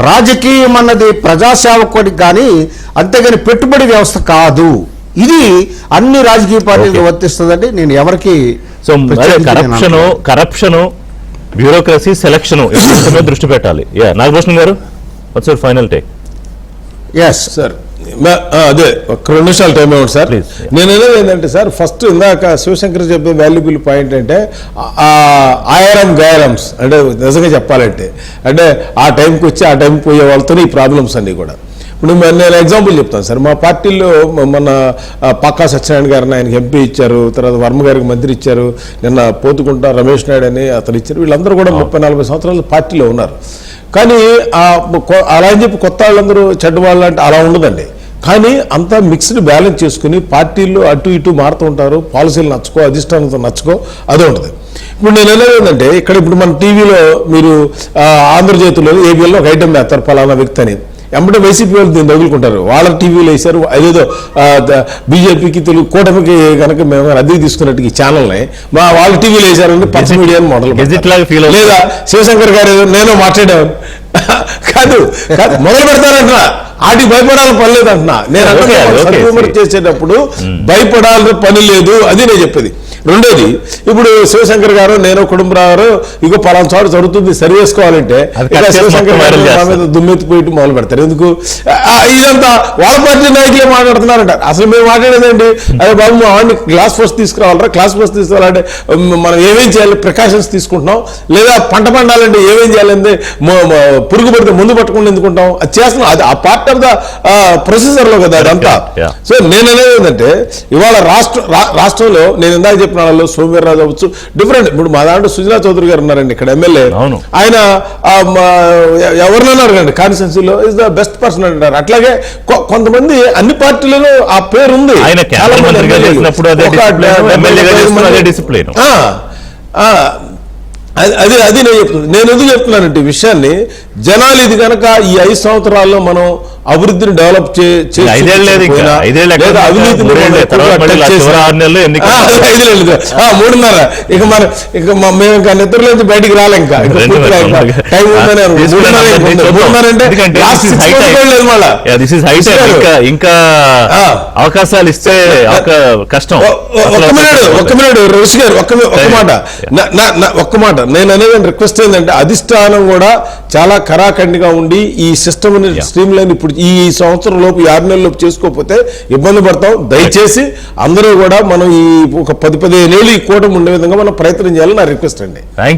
రాజకీయం అన్నది ప్రజాసేవకుడికి కానీ అంతేగాని పెట్టుబడి వ్యవస్థ కాదు. ఇది అన్ని రాజకీయ పార్టీలకు వర్తిస్తుందండి. నేను ఎవరికి కరప్షన్, బ్యూరోక్రసీ, సెలక్షన్ దృష్టి పెట్టాలి. నాగభూషణ్ గారు, what's your final take? Yes sir, అదే ఒక 2 నిమిషాలు టైం ఇవ్వండి సార్. నేను అనేది ఏంటంటే సార్, ఫస్ట్ ఇందాక శివశంకర్ చెప్పే వాల్యుబుల్ పాయింట్ అంటే ఆయారం గాయారమ్స్, అంటే నిజంగా చెప్పాలంటే అంటే ఆ టైంకి వచ్చి ఆ టైంకి పోయే వాళ్ళతో ఈ ప్రాబ్లమ్స్ అన్నీ కూడా. ఇప్పుడు నేను ఎగ్జాంపుల్ చెప్తాను సార్. మా పార్టీలో మన పక్కా సత్యనారాయణ గారిని ఆయనకి ఎంపీ ఇచ్చారు, తర్వాత వర్మ గారికి మంత్రి ఇచ్చారు, నిన్న పోతుకుంటా రమేష్ నాయుడు అని అతను ఇచ్చారు. వీళ్ళందరూ కూడా 30-40 సంవత్సరాలు పార్టీలో ఉన్నారు. కానీ అలా అని చెప్పి కొత్త వాళ్ళందరూ చెడ్డ వాళ్ళు అంటే అలా ఉండదండి. కానీ అంతా మిక్స్డ్ బ్యాలెన్స్ చేసుకుని పార్టీల్లో అటు ఇటు మారుతూ ఉంటారు. పాలసీలు నచ్చుకో, అధిష్టానంతో నచ్చుకో, అదే ఉంటుంది. ఇప్పుడు నేను ఎలా ఏంటంటే, ఇక్కడ ఇప్పుడు మన టీవీలో మీరు ఆంధ్రజ్యోతిలో ఏబిఎల్లో ఒక ఐటమ్ వేస్తారు పలానా వ్యక్తి అని, ఎంబటే వైసీపీ వాళ్ళు దీన్ని తగులుకుంటారు. వాళ్ళ టీవీలో వేశారు, అదేదో బీజేపీకి తెలుగు కూటమికి కనుక మేము అద్దెకి తీసుకున్నట్టు ఈ ఛానల్ని వాళ్ళ టీవీలో వేశారంటే పచ్చ మీడియా మోడల్ లేదా శివశంకర్ గారు నేను మాట్లాడాను కాదు మొదలు పెడతారంటున్నా, ఆటికి భయపడాలని పని లేదు అంటున్నా. నేను చేసేటప్పుడు భయపడాలని పని లేదు, అది నేను చెప్పేది. రెండోది, ఇప్పుడు శివశంకర్ గారు, నేను, కుటుంబరావు గారు ఇగో పలానా చోట జరుగుతుంది సరి చేసుకోవాలంటే అది ఇక కట్ చేసి శివశంకర్ మొత్తం గారు viral మా చేస్తారు. మీద దుమ్మెత్తిపోయి మొదలు పెడతారు. ఎందుకు ఇదంతా వాళ్ళ పార్టీ నాయకులే మాట్లాడుతున్నారంటారు. అసలు మేము మాట్లాడేదండి, అదే బాబు మా వాడిని క్లాస్ ఫస్ట్ తీసుకురావాలరా, క్లాస్ ఫస్ట్ తీసుకురావాలంటే మనం ఏమేం చేయాలి, ప్రికాషన్స్ తీసుకుంటున్నాం, లేదా పంట పండాలంటే ఏమేం చేయాలంటే పురుగు పడితే ముందు పట్టకుండా ఎందుకుంటాం, అది చేస్తున్నాం. అది ఆ పార్ట్ ఆఫ్ ద ప్రొసీజర్ లో కదా అదంతా. Yeah. సో నేను అనేది ఏంటంటే ఇవాళ రాష్ట్రంలో నేను ఇందాక చెప్పిన వాళ్ళు సోమవీర్రాజు అవ్వచ్చు, డిఫరెంట్. ఇప్పుడు మా దాంట్లో సుజనా చౌదరి గారు ఉన్నారండి ఇక్కడ ఎమ్మెల్యే. అవును. ఆయన ఎవరినన్నారు కండి కాన్స్టిట్యున్సీలో ఇస్ ద బెస్ట్ పర్సన్ అంటారు. అట్లాగే కొంతమంది అన్ని పార్టీలలో ఆ పేరు ఉంది. ఆయన చాలా కేంద్ర మంది మంత్రిగా ఎమ్మెల్యేలు. చేసినప్పుడు అదే ఒక discipline, ఎమ్మెల్యేగా చేసినప్పుడు అదే discipline. అది నేను చెప్తున్నాను. నేను ఎందుకు చెప్తున్నానంటే ఈ విషయాన్ని, జనాలు ఇది కనుక ఈ 5 సంవత్సరాల్లో మనం అభివృద్ధిని డెవలప్ ఐదేళ్ళు లేదు ఇంకా. ఐదేళ్ళు ఎక్కడ? అవినీతి మూడేళ్ళే. తర్వాత మళ్ళీ చివరి 6 నెలలు ఎన్నికలు. 3.5 ఇక మేము ఇంకా నిద్రలోంచి బయటికి రాలే. ఇంకా రెండు పూర్తిగా ఇంకా నెలలు. టైం ఉందనే తీసుకున్నాను. 3.5 అంటే ఎందుకంటే last this is 6 high months time. కూడా లేదు మళ్ళా. Yeah, this is high time. ఇంకా అవకాశాలు ఇస్తే కష్టం. ఒక్క మినిట్ ఋషి గారు, ఒక్క మాట నేను అనేది రిక్వెస్ట్ ఏంటంటే, అధిష్టానం కూడా చాలా కరాఖండిగా ఉండి ఈ సిస్టమ్ స్ట్రీమ్ లైన్ ఇప్పుడు ఈ సంవత్సరం లోపు 6 నెలల లోపు చేసుకోకపోతే ఇబ్బంది పడతాం. దయచేసి అందరూ కూడా మనం ఈ ఒక 10-15 ఏళ్ళు ఈ కూటమి ఉండే విధంగా మనం ప్రయత్నం చేయాలని నా రిక్వెస్ట్ అండి. Thank you.